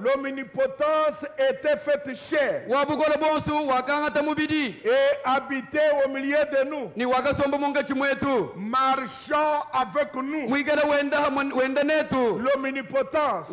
L'omnipotence était faite chair et habitait au milieu de nous, marchant avec nous. L'omnipotence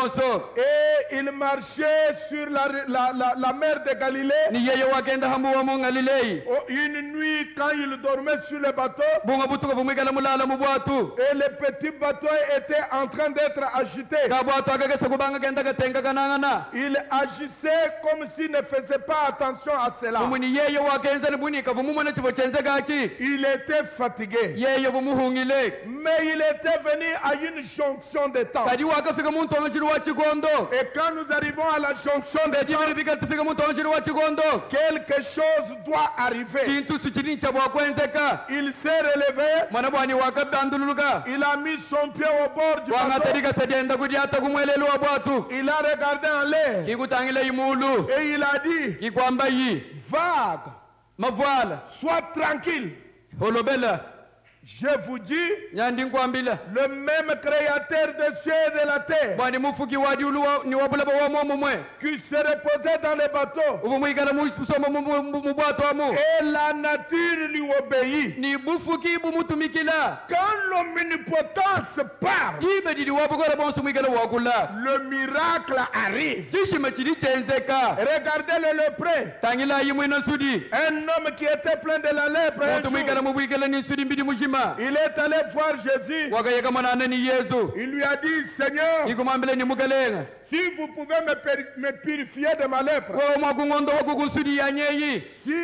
bonso Et il marchait sur la mer de Galilée. ni yeye wakenda hamu wa mu Galilei Une nuit, quand il dormait sur le bateau, bunga butuka bumwikala mulala mu bwatu et le petit bateau était en train d'être agité. ka bwatu akagesa kubanga kenda katenga kanangana Il agissait comme s'il ne faisait pas attention à cela. umuni yeye wakenza ni bunika bumumona chibo chenze gachi Il était fatigué. yeye bumuhungile Mais il était venu à une jonction de temps. kadi wakafika muntu wangachiri wa chikondo Et quand nous arrivons à la jonction de temps, dibiri bikatufika muntu wangachiri wa chikondo quelque chose doit arriver. chintu sichini cha bwakwenzeka Il s'est relevé. mwana bwani wakabandululuka Il a mis son pied au bord du bateau. wangatarika sedienda kudiata kumwelelu wa bwatu Il a regardé en l'air. kikutangile imulu Et il a dit, kikwamba yi vague, mavwala sois tranquille. holobela Je vous dis, nyandi nkwambila le même créateur des cieux et de la terre bwani mufuki wadi ulu ni wabulaba wa momo mwe qui se reposait dans le bateau ubu mwikala musoma mu bwato amu et la nature lui obéit. ni bufuki bumutumikila Quand l'omnipotence parle, ibe didi wabukora bonso mwikala wakula le miracle arrive. chishima chili chenzeka Regardez le lépreux, tangila yimwina nsudi un homme qui était plein de la lèpre. Un muntu jour, mwikala mubwikala ni nsudi mbidi mushima il est allé voir Jésus. wakayeka mwanane ni yesu Il lui a dit, Seigneur, ikumambile ni mukalenga si vous pouvez me purifier de ma lèpre, wewe mwakungondo wakukusudi yanyeyi si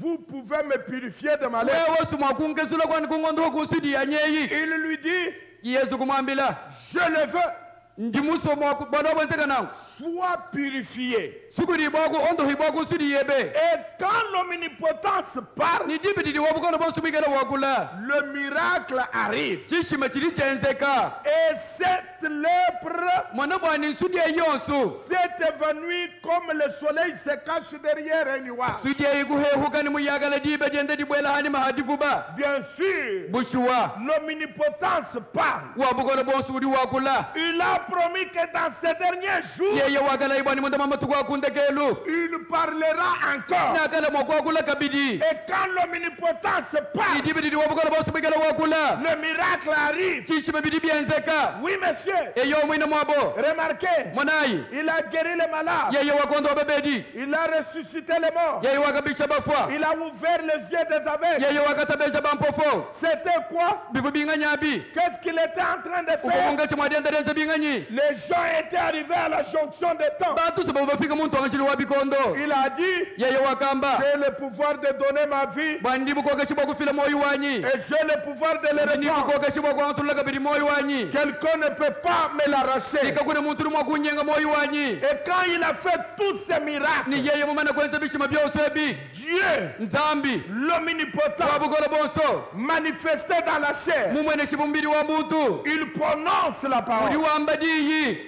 vous pouvez me purifier de ma lèpre, wewe simakungezula kwani kungondo wakusudi yanyeyi il lui dit, yesu kumwambila je le veux, ndi musomo bwana obwenzeka nawo sois purifié. sukudi bwaku ondo hibwakusudi yebe Et quand l'omnipotence parle, ni dibi didi wabukona bonso mwikala wakula le miracle arrive. chishima chili chenzeka Et cette lèpre mwana bwani nsudi eyonso s'est évanouie comme le soleil se cache derrière un nuage. sudi eyikuhehuka ni muyagala dibe diende dibwela hani mahadivuba Bien sûr, bushuwa l'omnipotence parle. wabukona bonso udi wakula Il a promis que dans ces derniers jours, yeye wakala ibwani mundama matuku akundekelu il parlera encore. nakala mwakwakula kabidi Et quand l'omnipotence parle, idibi didi wabukona bonso mwikala wakula le miracle arrive. chishima bidi byenzeka Oui, monsieur. eyo mwina mwabo Remarquez, mwanayi il a guéri les malades. yeye wakondo wabebedi Il a ressuscité les morts. yeye wakabisha bafwa Il a ouvert les yeux des aveugles. yeye wakatabesha bampofo C'était quoi? bivu binganyabi Qu'est-ce qu'il était en train de faire? ukumunga chimwadienderenze binganyi Les gens étaient arrivés à la jonction des temps. batu sababu bafika muntu wangachili wa bikondo Il a dit, yeye wakamba j'ai le pouvoir de donner ma vie bwani ndibukokeshibwa kufila moyo wanyi et j'ai le pouvoir de le reprendre. ndibukokeshibwa kwantulula kabidi moyo wanyi Quelqu'un ne peut pas me l'arracher. ikakune muntu lumwa kunyenga moyo wanyi Et quand il a fait tous ces ni miracles, yeye mumana kwenza bishima byose ebi Dieu, nzambi l'omnipotent, wabukola bonso manifesté dans la chair, mumwene shibumbiri wa muntu il prononce la uli parole. wamba diyi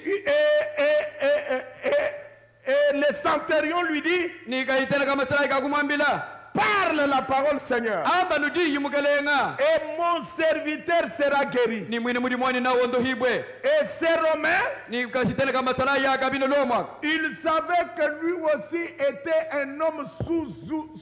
Et le centurion lui dit, nikayitela kamasalayi kakumwambila parle la parole, Seigneur. amba nudiyi mukalenga Et mon serviteur sera guéri. ni mwine muli mwani nawondo hibwe Et ces Romains, ni kasitela kamasalayi yakabino lomwaka il savait que lui aussi était un homme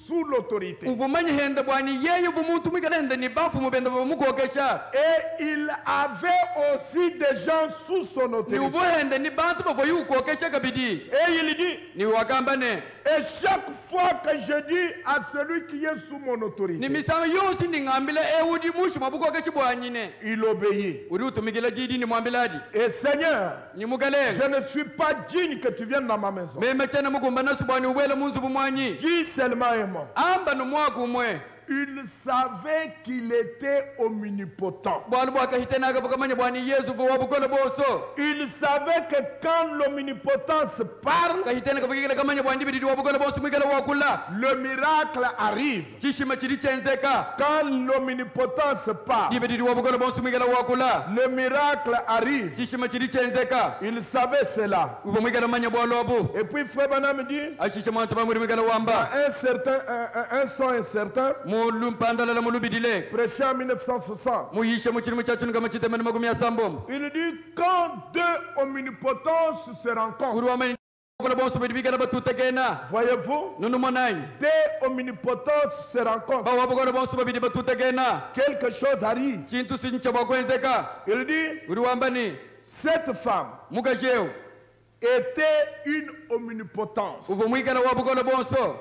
sous l'autorité. uvumanye henda bwani yeye vumuntu mwikalenda ni bafu mubenda vamukokesha Et il avait aussi des gens sous son ni autorité. uvuhenda ni bantu bavoyi ukokesha kabidi Et il dit, ni wakambane et chaque fois que je dis à celui qui est sous mon ni autorité, misango yosi ningambila ewudi mushi mwabukokeshi bwanyine il obéit. uri utumikila didi ni mwambiladi Et Seigneur, ni mukalenga je ne suis pas digne que tu viennes dans ma maison. meme chena mukumba nasu bwani ubwele munzu bumwanyi Dis seulement un mot. amba numwaka umwe Il savait qu'il était omnipotent. bwanu bwakahitenaka bukamanya bwani yesu vo wabukola boso Il savait que quand l'omnipotence parle, kahitenaka bukikila kamanya bwani bididi wabukola boso mwikala wakula le miracle arrive. chishima chili chenzeka Quand l'omnipotence parle, dibididi wabukola boso mwikala wakula le miracle arrive. chishima chili chenzeka Il savait cela. uvo mwikala manya bwalobu Et puis Frère Branham dit, ashisha mwantu bamuri mwikala wamba un son incertain, mulu mpandalala mulubidile prêché en 1960. muyishe muchilimu chachunu kama chitemene magumi ya sambomu Il dit, quand deux omnipotences se rencontrent, uri wamani kola bonso bidibikala batutekena voyez-vous, nunu monanyi deux omnipotences se rencontrent, bawabukola bonso babidi batutekena quelque chose arrive. chintu sincha bwakwenzeka Il dit, uri wambani cette femme, mukajeu était une omnipotence. uvo mwikala wabukolo bonso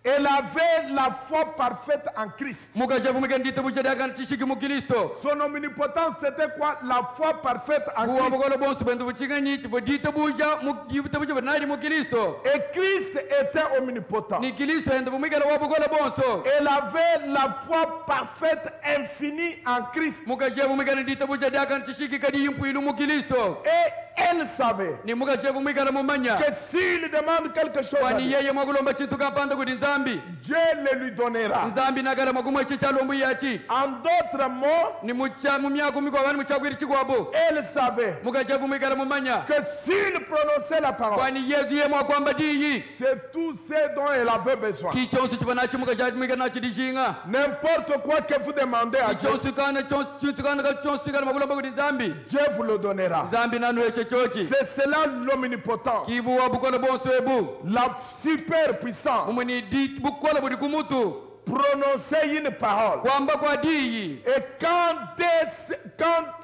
Elle avait la foi parfaite en Christ. mukajabu mwikandita buchadakan chishiki mukristo Son omnipotence, c'était quoi? La foi parfaite en Christ. wabukolo bonso bendu buchiganyi chibodita buja mukibita buja banari mukristo Et Christ était omnipotent. ni kristo enda mwikala wabukolo bonso Elle avait la foi parfaite, infinie en Christ. mukajabu mwikandita buchadakan chishiki kadi yimpuilu mukristo Et elle savait ni mukajabu mwikala mumanya que s'il demande quelque chose à kwani Dieu, yeye mwakulomba chintu kapanda kuti nzambi Dieu le lui donnera. nzambi nagala mwagumwe chichalombu yachi En d'autres mots, ni mumyako mikwavani muchakwiri chikwabo elle savait mukajabu mwikala mumanya que s'il prononçait la parole, kwani yesu ye mwakwamba tiyi c'est tout ce dont elle avait besoin. kichonsi chipanachi mukajabu mwikala nachidishinga N'importe quoi que vous demandez à Dieu, kichonsi kana chonsi kana mwakulomba kuti nzambi Dieu vous le donnera. nzambi nanu eshe chochi C'est cela l'omnipotence, kibu wabukola bonso ebu la super puissance. mumuni di bukola budi kumutu Prononcer une parole. kwamba kwa diyi Et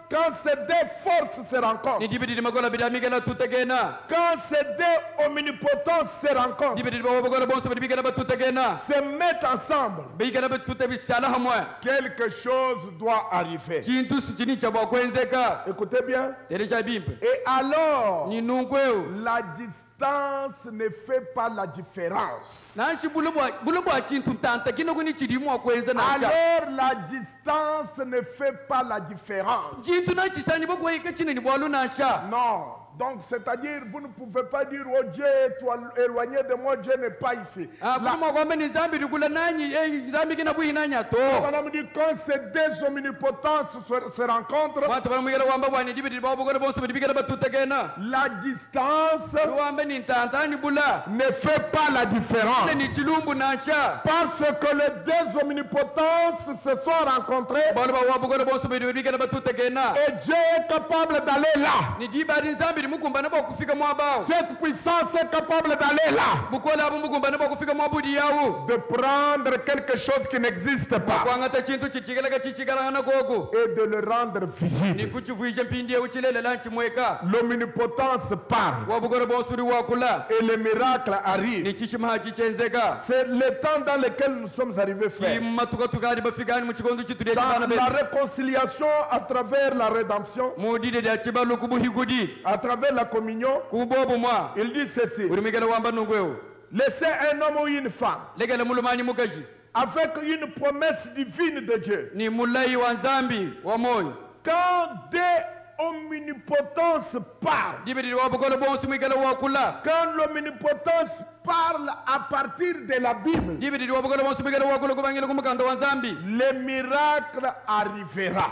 quand ces deux forces se rencontrent, ni dibidi makola bidamikela tutekena quand ces deux omnipotences se rencontrent, dibidi bawabukola bonso bidibikela batutekena se mettent ensemble, bikela batute bishala hamwe quelque chose doit arriver. chintu chini chabwa kwenzeka Écoutez bien. teresha bimpe Et alors, ni nunkweu la distance ne fait pas la différence. nanshi bulubwa chintu ntanta kino kuni chidimu kwenza nasha Alors, la distance ne fait pas la différence. chintu nachisani bokweka chine ni bwalu nasha Non. Donc, c'est-à-dire, vous ne pouvez pas dire, oh Dieu, toi éloigné de moi, Dieu n'est pas ici. kuma kwamba ni zambi likula nanyi zambi kina bui nanya to Madame dit, quand ces deux omnipotences se rencontrent, watu bamwigera wamba bwani dibidi bawabugora bonso bidibigera batutekena la distance wamba ni ntanta ni bula ne fait pas la différence. ni chilumbu nasha Parce que les deux omnipotences se sont rencontrées balo bawabugora bonso bidibigera batutekena et Dieu est capable d'aller là. ni dibadi zambi mukumbana bokufika mwabao Cette puissance est capable d'aller là, bukola abo mukumbana bokufika mwabudi yawo de prendre quelque chose qui n'existe pas kwangata chintu chichikeleka chichikalana gogo et de le rendre ni visible. kuchivuisha mpindi uchilela lanchi mweka L'omnipotence parle wabugora bonsuri wakula et les miracles arrivent. ni chishimaha chichenzeka C'est le temps dans lequel nous sommes arrivés, frères. imatukatukali bafikani muchikondo chitulia Dans chibana la réconciliation à travers la rédemption, mudide da chibalu kubuhigudi à travers la communion, kubobu mwa il dit ceci: urimigela wamba nungweo laissez un homme ou une femme legela mulumani mukaji avec une promesse divine de Dieu. ni mulai wa nzambi wa moyo Quand des omnipotences parlent, dibidi wabugora bonsi mwigela wakula quand l'omnipotence parle à partir de la Bible, dibidi wabugora bonsi mwigela wakula kubangila kumukanda wa nzambi le miracle arrivera.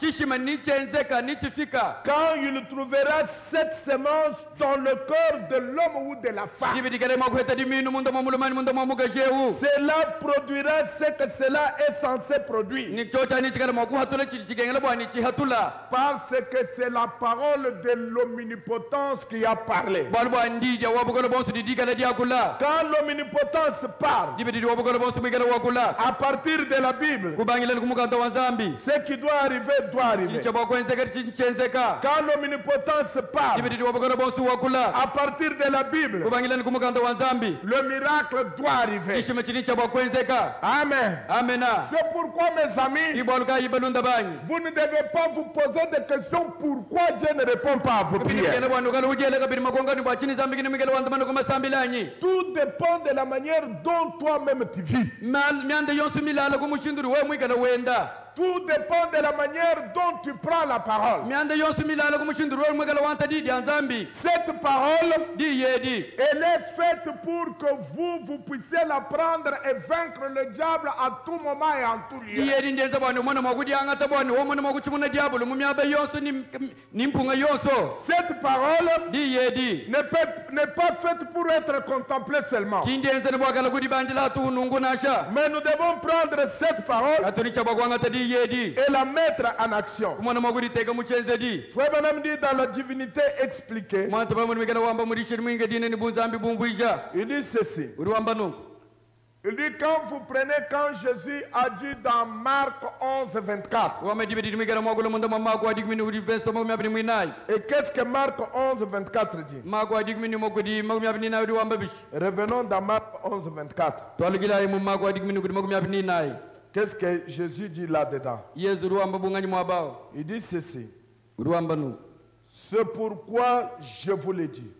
chishima nichenzeka nichifika Quand il trouvera cette semence dans le cœur de l'homme ou de la femme, dibidi kale mwakuheta diminu munda mwa mulumani munda mwa mukajewu cela produira ce que cela est censé produire. ni chocha nichikala mwakuhatula chichigengela bwani chihatula Parce que c'est la parole de l'omnipotence qui a parlé. bwali bwandija wabugora bonsi didikala diakula Quand l'omnipotence parle, dibidi wabugora bonsi mwigela wakula à partir de la Bible, kubangila kumukanda wa nzambi ce qui doit arriver doit arriver. chicha bwakwenzeka chichenzeka Quand l'omnipotence parle, dibidi wabugora bonsi wakula à partir de la Bible, kubangila kumukanda wa nzambi le miracle doit arriver. chishima chinicha bwakwenzeka Amen. amena C'est pourquoi, mes amis, ibwaluka ibalunda banyi vous ne devez pas vous poser des questions pourquoi Dieu ne répond pas à vos prières. kubingela bwandu kala ujele kabiri makongani bwa chini zambi kini migela wandamana kumasambi lanyi Tout dépend de la manière dont toi-même tu vis. myanda yonse milala kumushinduri we mwikala wenda Tout dépend de la manière dont tu prends la parole. myanda yonse milala kumushinduri we mwikala wanta didi ya nzambi Cette parole, di yedi elle est faite pour que vous puissiez la prendre et vaincre le diable à tout moment et en tout di lieu. yedi ndenza bwani umwana mwakudi angata bwani womwana mwakuchimuna diabolo mumyaba yonso ni mpunga yonso Cette parole di yedi n'est pas faite pour être contemplée seulement. kindenza ni bwakala kudi bandila tu nungu nasha Mais nous devons prendre cette parole atunicha bwakwangata di yedi et la mettre en action. kumwana mwakudi teka muchenze di Frère Branham dit dans la divinité expliquée, mwanta pamwe mwikala wamba murishiri mwinge dine ni bunzambi bumbwija il dit ceci: uri wamba nungu Il dit quand Jésus a dit dans Marc 11, 24. Et qu'est-ce que Marc 11, 24 dit? Revenons dans Marc 11, 24. Qu'est-ce que Jésus dit là-dedans? Il dit ceci. C'est pourquoi je vous le dis.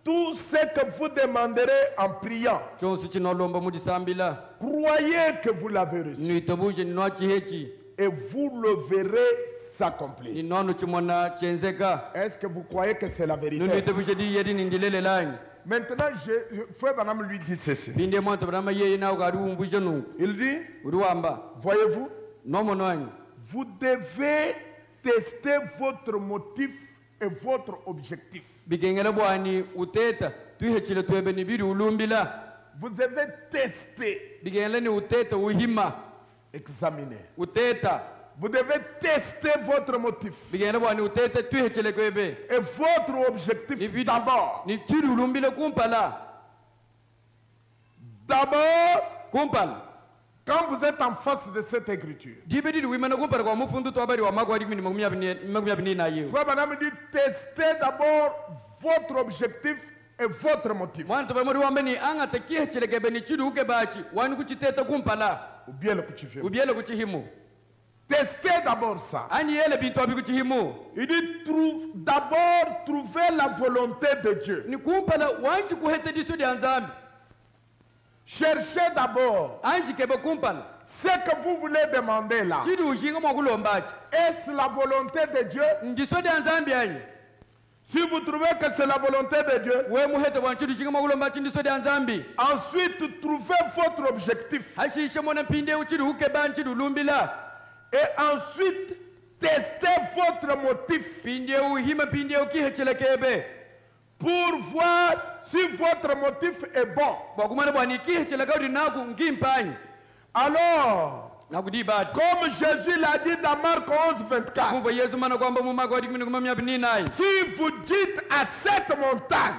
Tout ce que vous demanderez en priant, croyez que vous l'avez reçu. Et vous le verrez s'accomplir. Est-ce que vous croyez que c'est la vérité? Maintenant, Frère Branham lui dit ceci. Il dit, voyez-vous, vous devez tester votre motif et votre objectif. Vous devez tester, examiner. Vous devez tester votre motif et votre objectif d'abord. D'abord, quand vous êtes en face de cette écriture, Frère Branham dit testez d'abord votre objectif et votre motif. Ou bien le kuchifimo. Testez d'abord ça. Il dit d'abord trouver la volonté de Dieu. Cherchez d'abord ce que vous voulez demander là. Est-ce la volonté de Dieu? Si vous trouvez que c'est la volonté de Dieu, ensuite trouvez votre objectif. Et ensuite testez votre motif pour voir si votre motif est bon. Alors, comme Jésus l'a dit dans Marc 11, 24, si vous dites à cette montagne,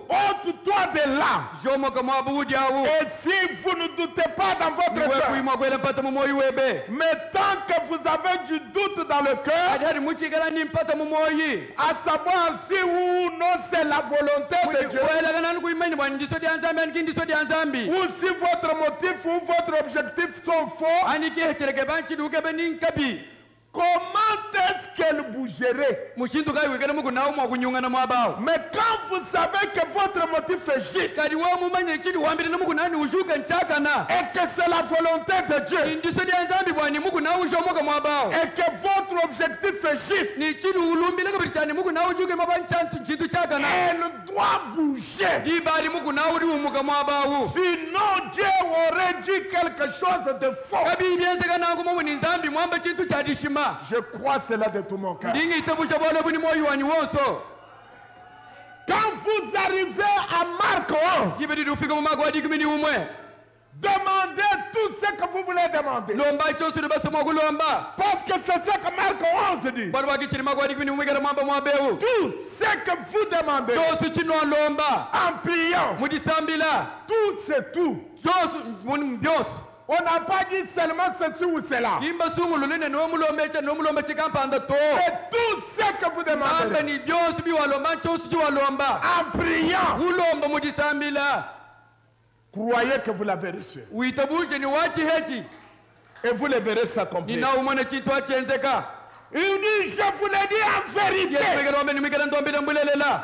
ôte-toi de là, et si vous ne doutez pas dans votre cœur, mais tant que vous avez du doute dans le cœur, à savoir si ou non c'est la volonté de Dieu, ou si votre motif ou votre objectif sont faux, comment est-ce qu'elle bougerait? Mais quand vous savez que votre motif est juste et que c'est la volonté de Dieu et que votre objectif est juste, elle doit bouger. Sinon Dieu aurait dit quelque chose de faux. Je crois cela de tout mon cœur. Quand vous arrivez à Marc 11, demandez tout ce que vous voulez demander. Parce que c'est ce que Marc 11 dit. Tout ce que vous demandez en priant, tout c'est tout. On n'a pas dit seulement ceci ou cela. Et tout ce que vous demandez en priant, croyez que vous l'avez reçu. Et vous le verrez s'accomplir. Il dit, je vous l'ai dit en vérité.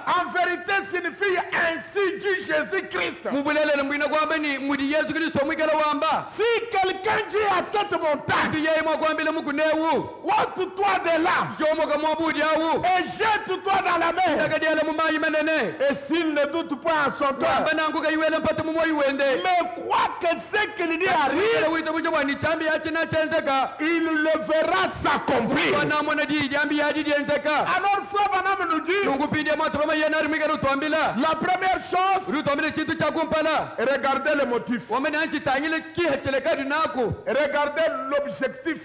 En vérité signifie ainsi dit Jésus-Christ. Si quelqu'un dit à cette montagne, ôte-toi de là et jette-toi dans la mer, et s'il ne doute pas en son cœur, mais quoi que ce qu'il dit arrive, il le verra s'accomplir. Alors Frère Branham nous dit, la première chose, regardez le motif, regardez l'objectif.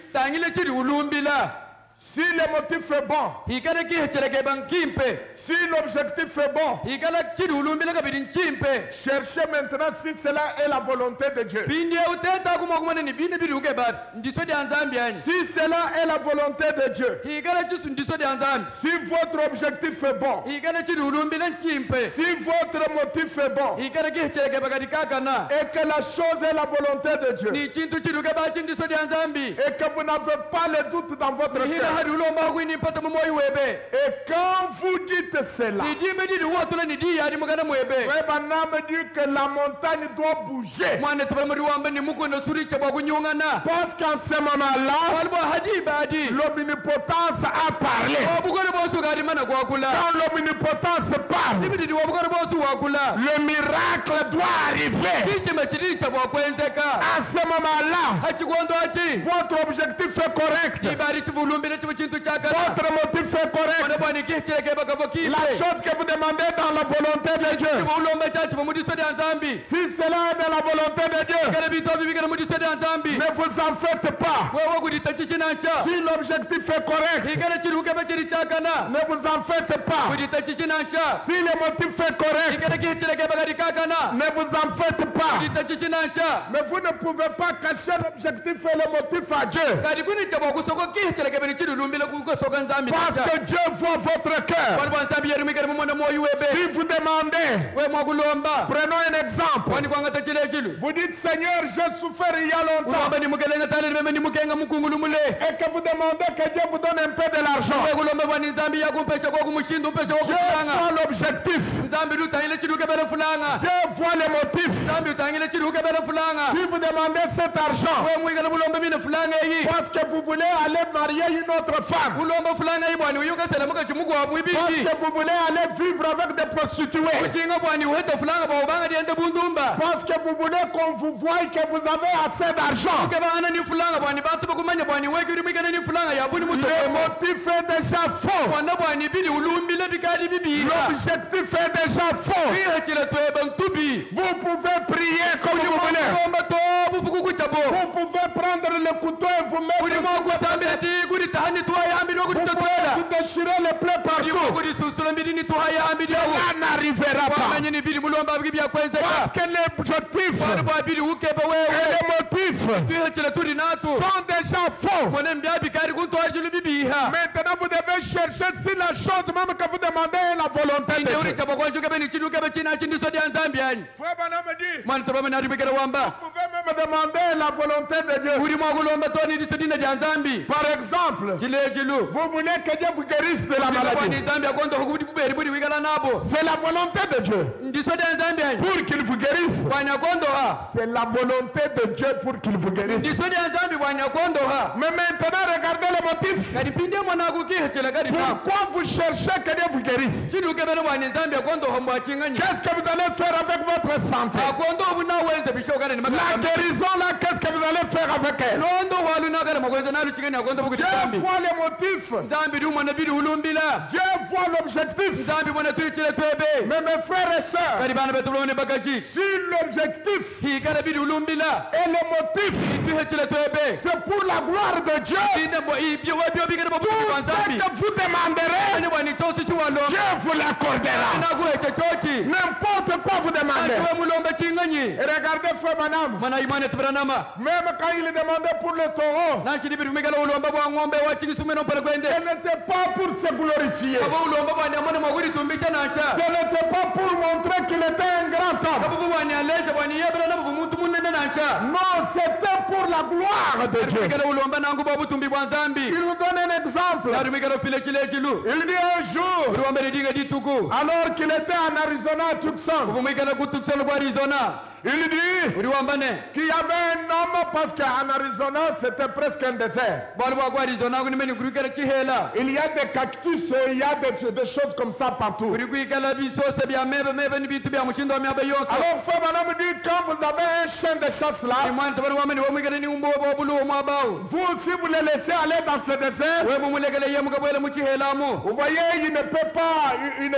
Si le motif est bon, hikana kihecheleke bankimpe si l'objectif est bon, hikala chidi ulumbile kabiri nchimpe cherchez maintenant si cela est la volonté de Dieu. bindi uteta kumwakumane ni bindi bidi ukebat ndiso di anzambi yani Si cela est la volonté de Dieu, hikala chisu ndiso di anzambi si votre objectif est bon, hikala chidi ulumbile nchimpe si votre motif est bon, hikala kihecheleke bakati kakana et que la chose est la volonté de Dieu, ni chintu chidi ukebati ndiso di anzambi et que vous n'avez pas le doute dans votre hina cœur, hadi ulomba kwini pata mumoyi webe et quand vous dites cela, ni dimbe didi watula ni di hadi mukana mwebe Frère Branham dit que la montagne doit bouger. mwana tubamudi wambe ni mukono suricha bwa kunyungana Parce qu'en ce moment-là, walbo hadi badi l'omnipotence a parlé. obukole bosu kadi mana kwakula Quand l'omnipotence parle, dibidi wabukole bosu wakula le miracle doit arriver. kishima chidili cha bwakwenzeka À ce moment-là, hachikondo hachi votre objectif est correct. ibari chibulumbile chibu chintu chakana Votre motif est correct. mwana bwani kihechileke bakavo La kipe chose que vous demandez dans la volonté de Dieu, chibulomba chachi pamudiso di anzambi si cela est dans la volonté de Dieu, kale bitobi bikale mudiso di anzambi ne vous en faites pas. wewe kudita chishinancha Si l'objectif est correct, ikale chiri ukebe chiri chakana ne vous en faites pas. kudita chishinancha Si le motif est correct, ikale kihechileke bakati kakana ne vous en faites pas. kudita chishinancha Mais vous ne pouvez pas cacher l'objectif et le motif à Dieu. kadi kuni cha bwakusoko kihechileke bini chiri lumbile kukosoka nzambi Parce que Dieu voit votre cœur. wali bwanzambi yerimikele mumona moyi webe Si vous demandez, we mwakulomba prenons un exemple. wani kwangata chile chilu Vous dites, Seigneur, j'ai souffert il y a longtemps. ulomba nimukelenga talili meme nimukenga mukungulu mule Et que vous demandez que Dieu vous donne un peu de l'argent. we kulomba bwani nzambi yakumpesha kwakumushinda umpesha Dieu kwakufulanga voit l'objectif. nzambi lutangile chili ukebele fulanga Dieu voit les motifs. nzambi utangile chili ukebele fulanga Si vous demandez cet argent, we mwikele bulomba mine fulanga eyi parce que vous voulez aller marier une autre femme, ulomba fulanga eyi bwani uyukasela mukachimugwa parce mwibindi que vous voulez aller vivre avec des prostituées, kuchinga bwani uheta fulanga bwaubanga diende bundumba parce que vous voulez qu'on vous voie que vous avez assez d'argent. ukebangana ni fulanga bwani batu bakumanya bwani weki uli mwikele ni fulanga yabuni Le musomo motif est déjà faux. bwana bwani bili ulumbile bikali bibiha L'objectif est déjà faux. ihechile tweba ntubi Vous pouvez prier comme vous voulez. ulomba to bufuku kuchabo Vous pouvez prendre le couteau et vous mettre ulimo kusambila ti kuli tahani twayambi vous nokuti pouvez totwela vous déchirer les plaies ulimo partout. kuli susula mbili ni twayambi lyawo Ça n'arrivera pas. wamanye ni bili mulomba bwi byakwenzeka Parce que l'objectif bwani bwa bili ukeba et wewe les motifs twihechile tuli natu sont déjà faux. mone mbya bikali kuntwajilu bibiha Maintenant, vous devez chercher si la chose même que vous demandez est la volonté de inde uli Dieu. chabo kwanju kebe ni chinu kebe china chindiso dia nzambi yani Frère Branham dit, mwana tobame nari bikere wamba vous pouvez même demander la volonté de Dieu. uli mwakulomba toni diso dina dia nzambi Par exemple, chile chilu vous voulez que Dieu vous guérisse de la bwani maladie. nzambi akonda hukubudi buberi budi wikala nabo C'est la volonté de Dieu ndiso dia nzambi yani pour qu'il vous guérisse. bwani akondo ha C'est la volonté de Dieu pour qu'il vous guérisse. ndiso dia nzambi bwani akondo ha Mais maintenant, regardez le motif. kadi pinde mwana akukihechele kadi ta Pourquoi vous cherchez que Dieu vous guérisse? chinu kebele bwani nzambi akondo ho mbwachinganya Qu'est-ce que vous allez faire avec votre santé? akondo buna wenze bishokana ni La makamba guérison là, qu'est-ce que vous allez faire avec elle? londo walu nakale makwenze nalu chingani akondo bukuti Dieu nzambi voit les motifs. nzambi ndi mwana bili ulumbila Dieu voit l'objectif. nzambi mwana tuichile twebe Mais mes frères et sœurs, kadi bana betu bulone bakachi si l'objectif hikala bili ulumbila et le motif, twihechile twebe c'est pour la gloire de Dieu, inde mbo ibyo webyo bigere bobuti kwa ce nzambi que vous demanderez, ani bwani tosi chiwalomba Dieu vous l'accordera. nakuheche chochi N'importe quoi vous demandez. atiwe mulombe chinganyi Et regardez Frère Branham, mwana imane tubiranama même quand il demandait pour le taureau, nanchidi biri kumikala ulomba bwa ng'ombe wachingisumeno pale kwende ce n'était pas pour se glorifier. kabo ulomba bwani amone mwakuri tumbisha nacha Ce n'était pas pour montrer qu'il était un grand homme. kabo bwani aleja bwani yebera nabo bumuntu munene nacha Non, c'était pour la gloire de Dieu. kumikala ulomba nangu bwa butumbi bwa nzambi Il nous donne un exemple. nari kumikala file chile chilu Il dit un jour, uliwambe lidinga dituku alors qu'il était en Arizona à Tucson, kumikala kutuksolo kwa Arizona il dit uliwambane qu'il y avait un homme parce qu'en Arizona, c'était presque un désert. bwali bwa kwa Arizona kunimeni kurikala chihela Il y a des cactus, il y a des choses comme ça partout. uri kwikala bisose bya mebe mebe ni bitu bya mushindo wa myaba yonso Alors, Frère Branham dit, quand vous avez un chef chiens de chasse là, imwana tabana wamene wamwikana ni umbo wabuluwa mwabawo vous aussi vous les laissez aller dans ce désert, we mumulekele ye mukabwela muchihelamo vous voyez, il ne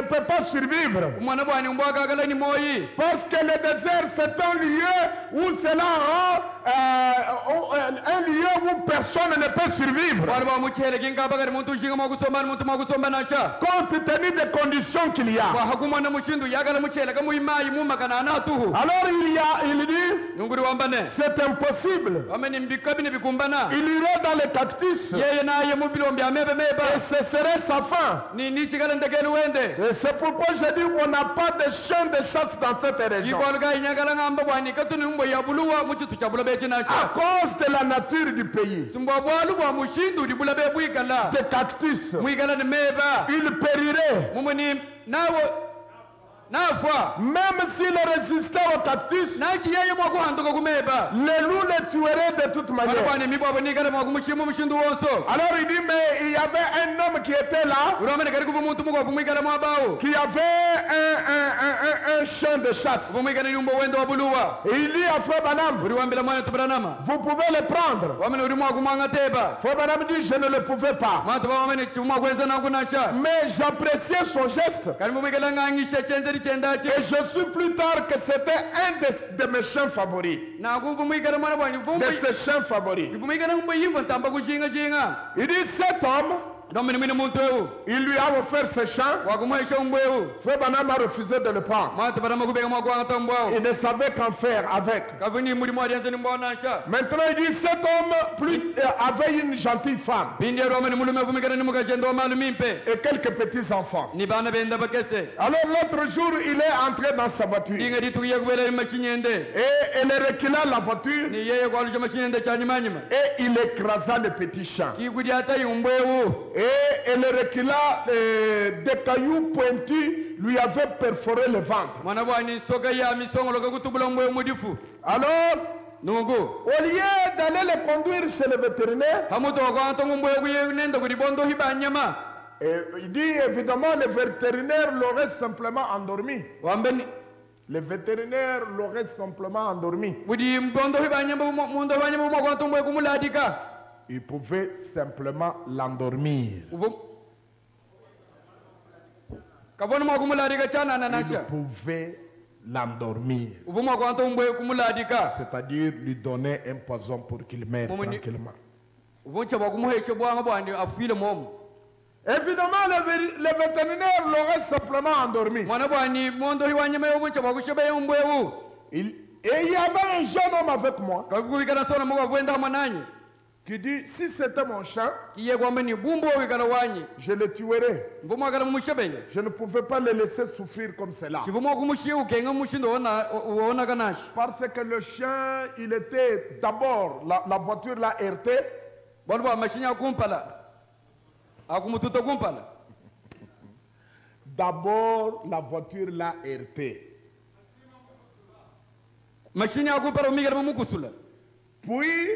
peut pas survivre. umwana bwani umbo akakala ni moyi Parce que le désert, c'est un lieu où cela rend un lieu où personne ne peut survivre. bwana ba muchihele kinkapakati muntu ushinga mwakusombana muntu mwakusomba nasha Compte tenu des conditions qu'il y a. hakumwana mushindu yakala muchihele kamuimayi mumakana anatuhu Alors il dit, nunguri wambane c'est impossible. wamene mbikabine bikumbana Il irait dans les cactus yeye naye mubilombi amebe et meba ce serait sa fin. ni chikala ndekeni wende Et c'est pourquoi je dis qu'on n'a pas de chiens de chasse dans cette région. ikolga inyakala ngamba bwani katuni umbo yabuluwa muchitu chabula bechi À nasha cause de la nature du pays. simbwa bwalu bwa mushindu libula be bwikala Des cactus. mwikala ni meba Il périrait. mumuni nawo nafwa Même s'il résistait au cactus, nashi yeye mwakuhanduka kumeba les loups le tueraient de toute manière. bwani mibwabo nikala mwakumushimu mushindu wonso Alors il dit, mais il y avait un homme qui était là, uramene kali kuba muntu mukwa kumwikala mwabawo qui avait un chien de chasse. kumwikala ni umbo wende wabuluwa Et il dit à Frère Banam, uri wambila mwana tuburanama vous pouvez le prendre. wamene uri mwakumwanga teba Frère Banam dit, je ne le pouvais pas. mwantu ba wamene chimwakwenza nangu nasha Mais j'appréciais son geste. kali mumwikala ng'angisha chenzeri chendache Et je suis plus tard que c'était un de mes chiens favoris. nakumwikala mwana bwani De ses chiens favoris. kumwikala umbo yimbo ntamba kushinga Il dit, cet homme, nomene mwine muntu ewu il lui a offert ses chiens. wakumwesha umbo ewu Frère Banam a refusé de le prendre. mwantu barama kubeka mwakwanga tambwawo Il ne savait qu'en faire avec. kavuni mulimo alianzeni mbwa nasha Maintenant, il dit, cet homme avait une gentille femme pindi ero wamene mulume vumikana ni mukachendo wamalu mimpe et quelques petits-enfants. ni bana benda bakese Alors l'autre jour, il est entré dans sa voiture. dinga ditukuye kubera mashinyende Et il recula la voiture ni yeye kwalusha mashinyende chanyumanyuma et il écrasa le petit champ. kigudi atayi umbo ewu Et il recula, des cailloux pointus lui avaient perforé le ventre. mwana bwani soka ya misongoloka kutubula umbo ewu mudifu Alors, nungu au lieu d'aller le conduire chez le vétérinaire, hamuto wakwanga umbo ewu kuye nenda kudibondo hibanyama il dit évidemment le vétérinaire l'aurait simplement endormi. wambeni Le vétérinaire l'aurait simplement endormi. budi mbondo hibanyama mundo hibanyama mwakwanga umbo ewu kumuladika Il pouvait simplement l'endormir. kabona mwakumuladika chanana Il nasha pouvait l'endormir. uvu mwakwanga umbo ewu kumuladika C'est-à-dire lui donner un poison pour qu'il meure tranquillement. uvuncha bwakumuheshe bwanga bwani afile momo Évidemment, le vétérinaire l'aurait simplement endormi. mwana bwani mondo hiwanyama yovuncha bwakushebe umbo ewu Et il y avait un jeune homme avec moi kakubikana sona mukwa kwenda mwananyi qui dit, si c'était mon chien, kiye kwamba ni bumbo wikala wanyi je le tuerais. mvumwakala mumushebeye Je ne pouvais pas le laisser souffrir comme cela. chivumwa kumushiye ukenga mushindo wona kanashi Parce que le chien, il était d'abord, la voiture l'a heurté. bwana bwa mashinya akumpala akumututa kumpala D'abord, la voiture l'a heurté. mashinya akumpala umikala mumukusula Puis,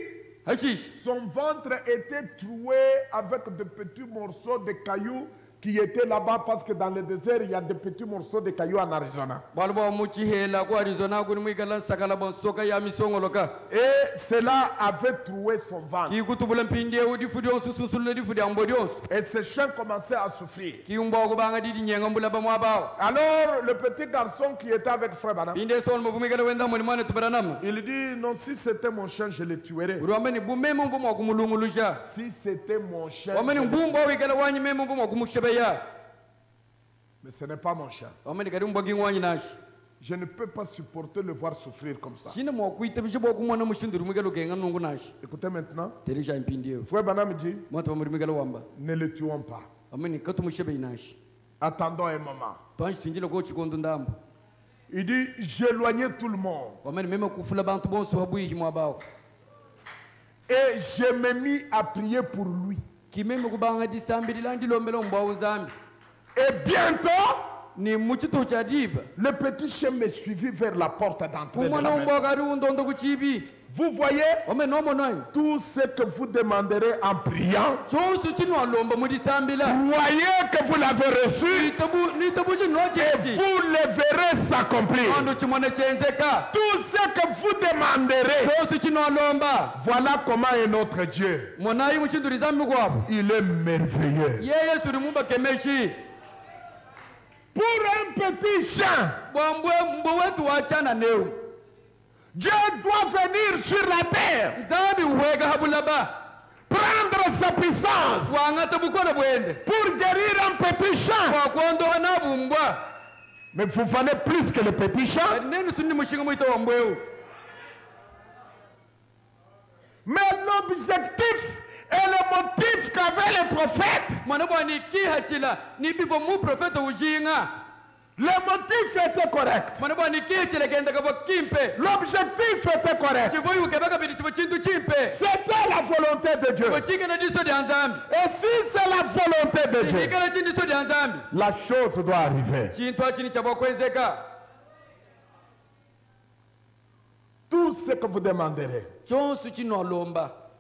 hashishi son ventre était troué avec de petits morceaux de cailloux qui étaient là-bas parce que dans le désert, il y a des petits morceaux de cailloux en Arizona. bwana bwa muchihela ku arizona kuni mwikala nsakala bonsoka ya misongoloka Et cela avait troué son ventre. kikutubula mpindi ewu difudi onsu susulule difudi ambo dionsu Et ce chien commençait à souffrir. kiumba okubanga didi nyenga mbula bamwabawo Alors, le petit garçon qui était avec Frère Banam, pindi esona muvumikala wenda moni mwana tubaranama il dit, non, si c'était mon chien, je le tuerais. uri wamene bumeme mvumwa kumulungulusha Si c'était mon chien, wamene je le mbumba wikala wanyi meme mvumwa kumushebeya mais ce n'est pas mon chien. wamene kati mbwa kingwanyi nashi Je ne peux pas supporter le voir souffrir comme ça. shina mwakuita bishibo kumwana mushinduri mwikala ukenga nungu nashi Écoutez maintenant, terisha impindi ewu Frère Banam dit, mwatu wamuri mwikala wamba ne le tuons pas. wamene katumushebei nashi Attendons un moment. panshi twinjile ko chikondo ndambo Il dit, j'éloignais tout le monde. wamene meme kufula bantu bonse wabwihi mwabawo Et je me mis à prier pour lui. kimeme kubanga disambili landilombela mbwawu nzambi Et bientôt, ni muchito cha diba Le petit chien me suivit vers la porte d'entrée de la umwana maison. w'umboga ari undondo kuchibi Vous voyez ome nomo noy tout ce que vous demanderez en priant. chosu chino lomba mudisambila Croyez que vous l'avez reçu nitabu chino et chechi vous le verrez s'accomplir. ando chimone chenzeka Tout ce que vous demanderez. chosu chino lomba Voilà comment est notre Dieu. monayi mushinduriza migwabo Il est merveilleux. yeye suri mumba kemeshi Pour un petit chien, bwambwe mbo wetu wachana neu Dieu doit venir sur la terre, nzambi uwega habulaba prendre sa puissance wangata bukona bwende pour guérir un petit chien. wakondoa nabumbwa Mais vous valez plus que le petit chien. ati nenu sunni mushinga mwita wambweu Mais l'objectif et le motif qu'avaient les prophètes, mwana bwani kihachila ni bibo mu profeta ujinga le motif était correct. mwana bwani kihachila kenda kabo kimpe L'objectif était correct. chivoyu kebaka bidi chivo chintu chimpe C'était la volonté de Dieu. chivo chingana diso dia nzambi Et si c'est la volonté de Dieu, chikana chindiso dia nzambi la chose doit arriver. chintu achini chabwa kwenzeka Tout ce que vous demanderez. chonsu chino lomba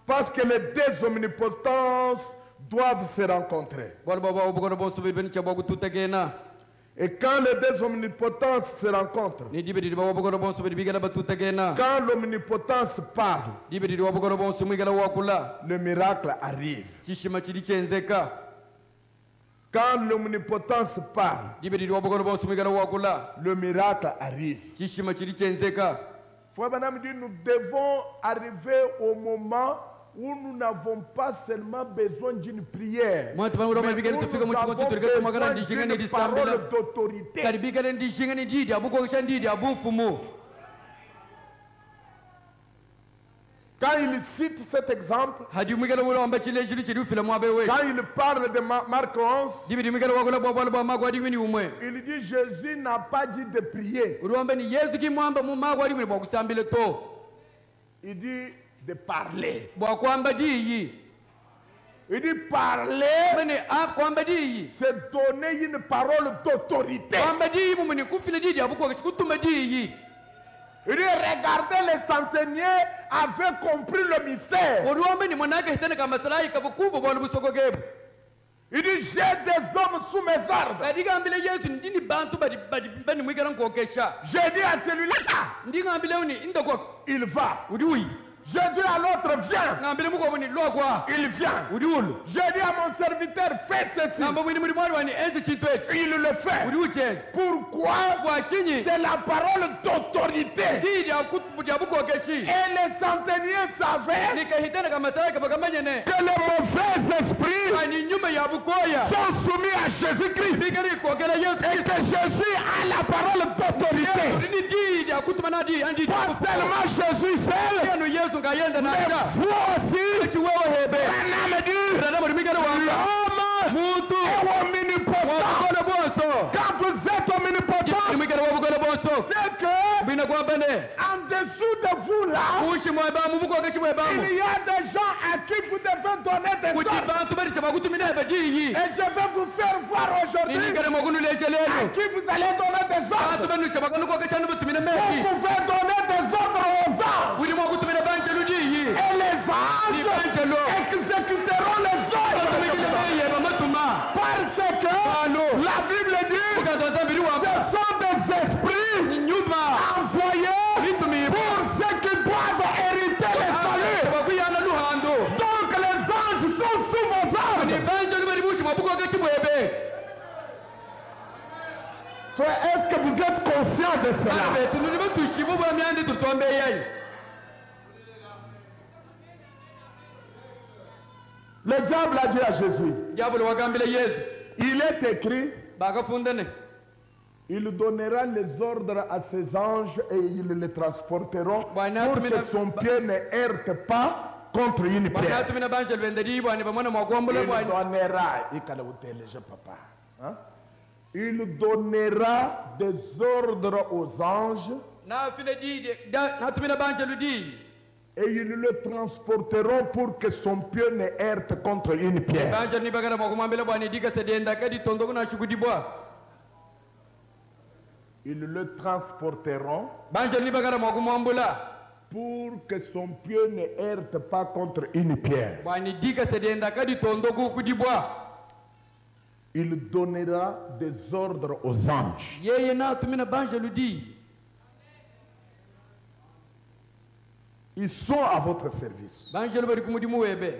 Parce que les deux omnipotences doivent se rencontrer. bwana baba ubukono bonsu bibeni chabwa kututegena Et quand les deux omnipotences se rencontrent, ni dibedi baba ubukono bonsu bibigana batutegena quand l'omnipotence parle, dibedi ubukono bonsu mwigana wakula le miracle arrive. chishima chili chenzeka Quand l'omnipotence parle, dibedi ubukono bonsu mwigana wakula le miracle arrive. chishima chili chenzeka Frère Branham dit, nous devons arriver au moment où nous n'avons pas seulement besoin d'une prière, mais Mwati où bana nous bigana tufika mu avons chiko chitu magana besoin ndishingane d'une disambila parole d'autorité. karibika ndishingane ndidi abuko kishandidi abumfumu Quand il cite cet exemple, hadi mwigana wala amba chile chili chili ufila mwabewe quand il parle de Marc 11, dibedi mwigana wakula bwabwala bwa magwa dimini umwe il dit Jésus n'a pas dit de prier, uruombe ni yesu kimwamba mu magwa dimini bwa kusambile to il dit de parler. bwa kwamba diyi Il dit parler, mene kwamba diyi c'est donner une parole d'autorité. kwamba diyi mumuni kufile didi abuko kishikutuma diyi Il dit regardez, les centeniers avaient compris le mystère. uruombe ni mwanake hitene kama salayi kabukubo bwa busoko gebu Il dit j'ai des hommes sous mes ordres. kadigambile yesu ndini bantu bani mwigana nkokesha J'ai dit à celui-là, ndingambile uni indoko il va. udi uyi J'ai dit à l'autre, viens. ngambile muko muni lokwa Il vient. udi ulu J'ai dit à mon serviteur, faites ceci. ngamba mwini muri mwari wani enzi chintu echi Il le fait. udi uchezi Pourquoi? bwa chinyi C'est la parole d'autorité. didi abukokeshi Et les centeniers savaient nikahitene kama salayi kabakamanyene que les mauvais esprits ani nyuma ya bukoya sont soumis à Jésus-Christ. bigari kokela yesu Et que Jésus a la parole d'autorité. ni didi akutuma na di andi Pas seulement Jésus seul, yenu yesu ngayenda mais naja vous aussi. chiwewe hebe Branham dit, radamu rimigana wanga l'homme muntu est omnipotent. wabukole bonso Quand vous êtes omnipotent, rimigana wabukole bonso c'est que bina kwambane en dessous de vous là, kushi mwebamu bukokeshi mwebamu il y a des gens à qui vous devez donner des kuti ordres. bantu bari chabakutumina hebe diyi Et je vais vous faire voir aujourd'hui ningane mwakunuleshe à lelo qui vous allez donner des bantu ordres. banu chabakanukokesha nubutumine Vous meshi pouvez donner des ordres aux anges. kuti mwakutumina banje ludiyi Et les ni anges banje lo exécuteront les batumikile ordres. beye bamatuma Parce que la Bible dit ukazanza mbiri ce wako sont des esprits nyuma envoyés bitumire pour ceux qui doivent hériter le salut. bakuyana luhando Donc les anges sont sous vos ni ordres. banje lubari bushi mwabukokeshi mwebe Frère, est-ce que vous êtes conscient de cela? betu nuli batushibu bwamyandi tutombeyayi Le diable a dit à Jésus, diabolo wagambile yesu il est écrit, bakafundane il donnera les ordres à ses anges et ils les transporteront pour que son pied ne heurte pas contre une pierre. banatumina banje lwenderi bwani bamwana Il mwagombole bwani donnera, papa, hein? Il donnera des ordres aux anges nafile didi natumina banje ludi et ils le transporteront pour que son pied ne heurte contre une pierre. banje ni bagara mwakumwambile bwani diga sedenda kadi tondoko na shugudi bwa ils le transporteront Banjel ni bagara mo kumwambula. pour que son pied ne heurte pas contre une pierre. Bwani dika sedenda kadi tondo kukudibwa. Il donnera des ordres aux anges. Yeye na tumina banjelu di. Ils sont à votre service. Banjelu bari kumudimu webe.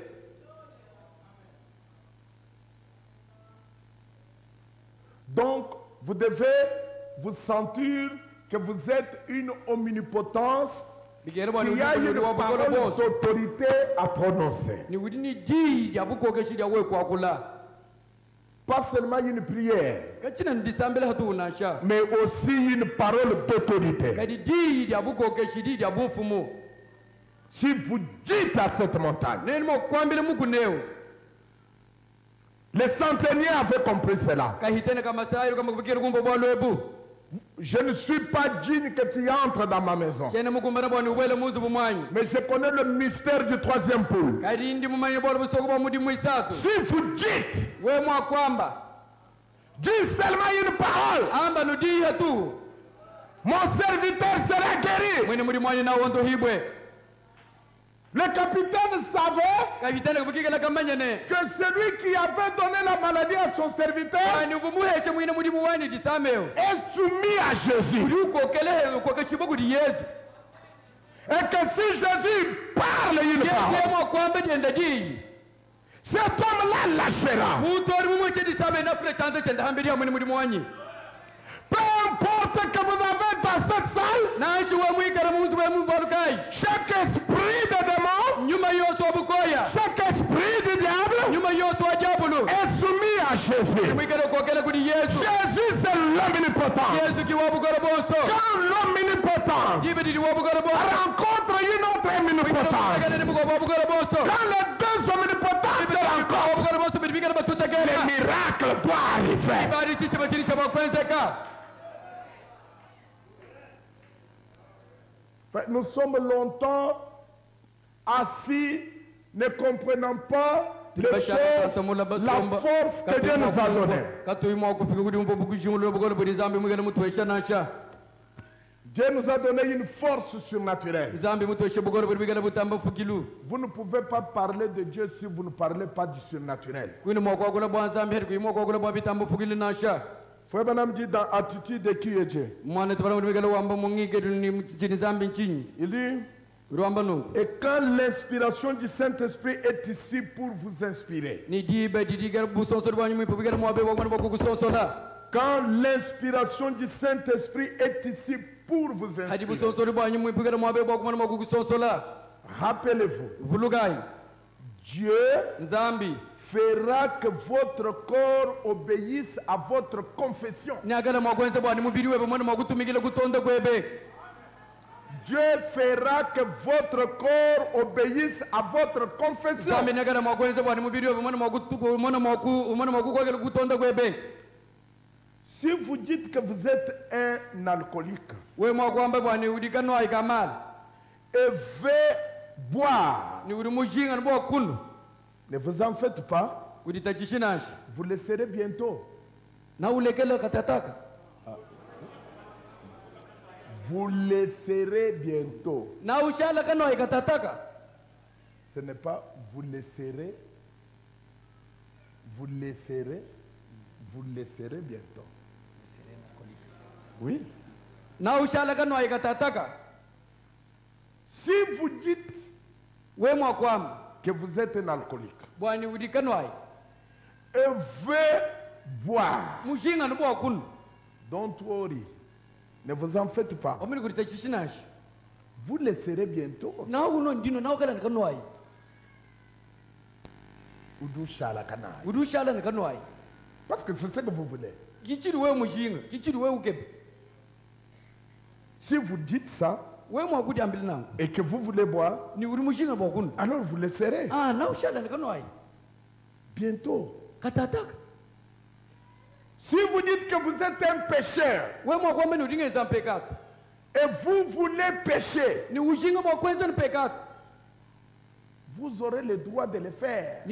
Donc, vous devez vous sentir que vous êtes une omnipotence qui a une parole d'autorité à prononcer. Ni wudini di ya buko keshi ya we kwa kula. Pas seulement une prière, Kachina ndisambele hatu unasha. mais aussi une parole d'autorité. Kadi di ya buko keshi di ya bunfumu. Si vous dites à cette montagne, Neni mo kwambile mukuneo. les centeniers avaient compris cela. Kahitene kama sayo kama kufikiri kumbo bwalo ebu. Je ne suis pas digne que tu entres dans ma maison. Chene mukumbara bwani wele muzu bumwanyi. Mais je connais le mystère du troisième poule. Kadi indi mumanyi bwalo busoko bwa mudi muisatu. Si vous dites, We mwa kwamba. dis seulement une parole, Amba nudi hatu. mon serviteur sera guéri. Mwene mudi mwanyi na wando hibwe. Le capitaine savait Kahitene kubikika na kamanyane. que celui qui avait donné la maladie à son serviteur Bwani uvumuheshe mwene mudi muwani disameo. est soumis à Jésus. Uri ukokele kwa kashibo kudi Yesu. Et que si Jésus parle une Yesu parole, mwa kwamba dienda di. cet homme-là lâchera. Mutori mumwe disame na fule chanze chenda hambiri ya mwene mudi mwanyi. Peu importe que vous avez dans cette salle, Na ichi wa mwikara muzu wa mbarukai. chaque esprit de démon, Nyuma yosu wa bukoya. chaque esprit du diable Nyuma yosu wa diabolo. est soumis à Jésus. Mwikara kokele kudi Yesu. Jésus, c'est l'omnipotent. Yesu ki wa bukora bonso. Quand l'omnipotence Jibe di wa bukora bonso. rencontre une autre omnipotence, Mwikara ni wa bukora bonso. quand les deux omnipotences se Wa rencontrent, bukora bonso bidibika na batuta le kela. miracle doit arriver. Bari chishi bachini chama kwenzeka. Nous sommes longtemps assis, ne comprenant pas les choses, la force que Dieu nous a donnée. Dieu nous a donné une force surnaturelle. Vous ne pouvez pas parler de Dieu si vous ne parlez pas du surnaturel. Frère Branham dit dans Attitude de qui est Dieu. Il dit, et quand l'inspiration du Saint-Esprit est ici pour vous inspirer. Quand l'inspiration du Saint-Esprit est ici pour vous inspirer. Rappelez-vous, Dieu fera que votre corps obéisse à votre confession. Dieu fera que votre corps obéisse à votre confession. Si vous dites que vous êtes un alcoolique et veut boire, ne vous en faites pas, vous le serez bientôt. Vous le serez bientôt. Ce n'est pas vous le serez, vous le serez, vous le serez bientôt. Oui. Si vous dites que vous êtes un alcoolique et veut boire, don't worry, ne vous en faites pas. Vous le serez bientôt. Parce que c'est ce que vous voulez. Si vous dites ça et que vous voulez boire, alors vous le serez bientôt. Si vous dites que vous êtes un pécheur et vous voulez pécher, vous aurez le droit de le faire.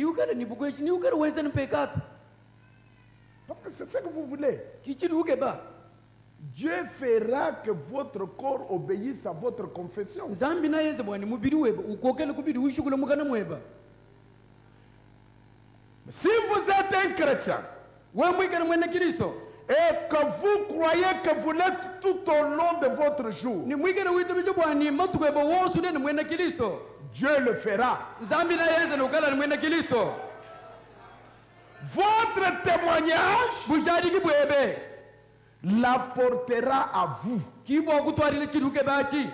Parce que c'est ce que vous voulez. Dieu fera que votre corps obéisse à votre confession. nzambi na yenza bwani mubiri weba ukokele kubiri ushukula mukana mweba Si vous êtes un chrétien we mwikana mwene kristo et que vous croyez que vous l'êtes tout au long de votre jour, ni mwikana witobisha bwani matukweba wosu ni mwene kristo Dieu le fera. nzambi na yenza nukala ni mwene kristo Votre témoignage bushadi kibwebe l'apportera à vous. kibwa kutwarire chiduke bachi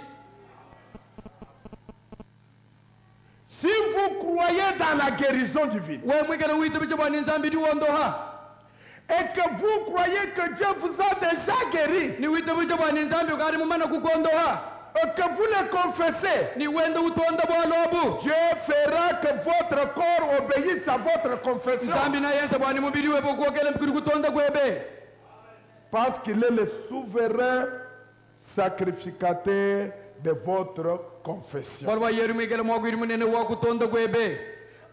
Si vous croyez dans la guérison divine we mwikana witobisha bwani nzambi diwondoha et que vous croyez que Dieu vous a déjà guéri ni witobisha bwani nzambi ukari mumana kukondoha et que vous le confessez, ni wenda utonda bwalobu Dieu fera que votre corps obéisse à votre confession. nzambi na yenza bwani mubiri weba ukokele mkuri kutonda kwebe Parce qu'il est le souverain sacrificateur de votre confession. balwa yeru mwikele mwagwiri munene wa kutonda kwebe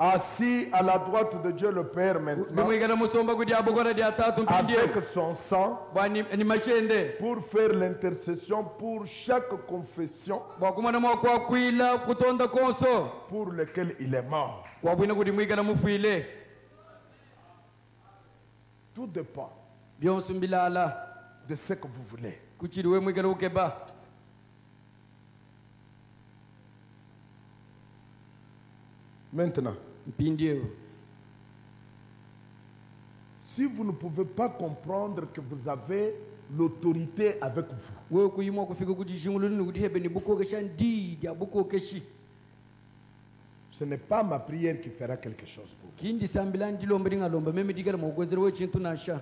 Assis à la droite de Dieu le Père maintenant, bimwikele musomba kudi abogora dia tatu mpindie avec son sang, bwani ni mashende pour faire l'intercession pour chaque confession bwakumana mwakwa kwila kutonda konso pour lequel il est mort. wabwina kudi mwikele mufwile Tout dépend byonso mbilala de ce que vous voulez. kuchiri we mwikele ukeba Maintenant, mpindie si vous ne pouvez pas comprendre que vous avez l'autorité avec vous, we kuyimwa kufika kuti xinguluni ni kuti hebe ni bukokexa ndidi abukokeshi ce n'est pas ma prière qui fera quelque chose pour vous. kindi sambila ndilomba ringalomba meme dikala maukwezera we chintu nasha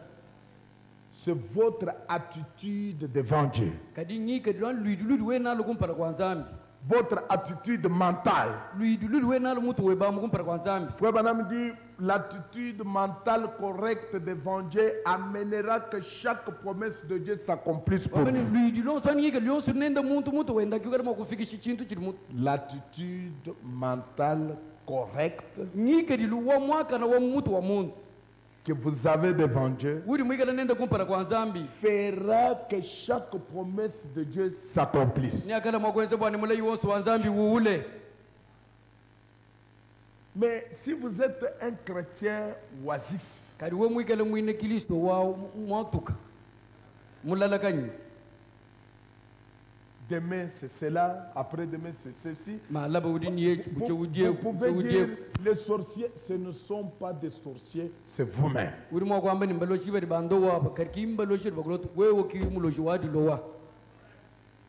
C'est votre attitude devant Dieu, kadi ngika dilwan luidi ludi we nalo kumpala kwa nzambi votre attitude mentale. luidi ludi we nalo mutu webamu kumpala kwa nzambi Frère Branham dit, l'attitude mentale correcte devant Dieu amènera que chaque promesse de Dieu s'accomplisse pour wamene vous. luidi lonso angika lyonso nenda muntu mutu wenda kyukala mwakufikisha chintu chili mutu L'attitude mentale correcte ngika dilu wa mwaka na wa mutu wa muntu que vous avez devant Dieu uri mwikala nenda kumpala kwa nzambi fera que chaque promesse de Dieu s'accomplisse. ni akala mwakwenza bwani mulayi wonso wa nzambi wuule Mais si vous êtes un chrétien oisif, kadi we mwikala mwine kristo wa mwatuka mulalakanyi demain c'est cela, après-demain c'est ceci. malaba udi niye buce Vous udie pouvez dire, les sorciers, ce ne sont pas des sorciers, c'est vous-même. uri mwakwamba ni mbaloshi bari bando wapa kadi ki mbaloshi bakulotu wewe ki muloshi wadi lowa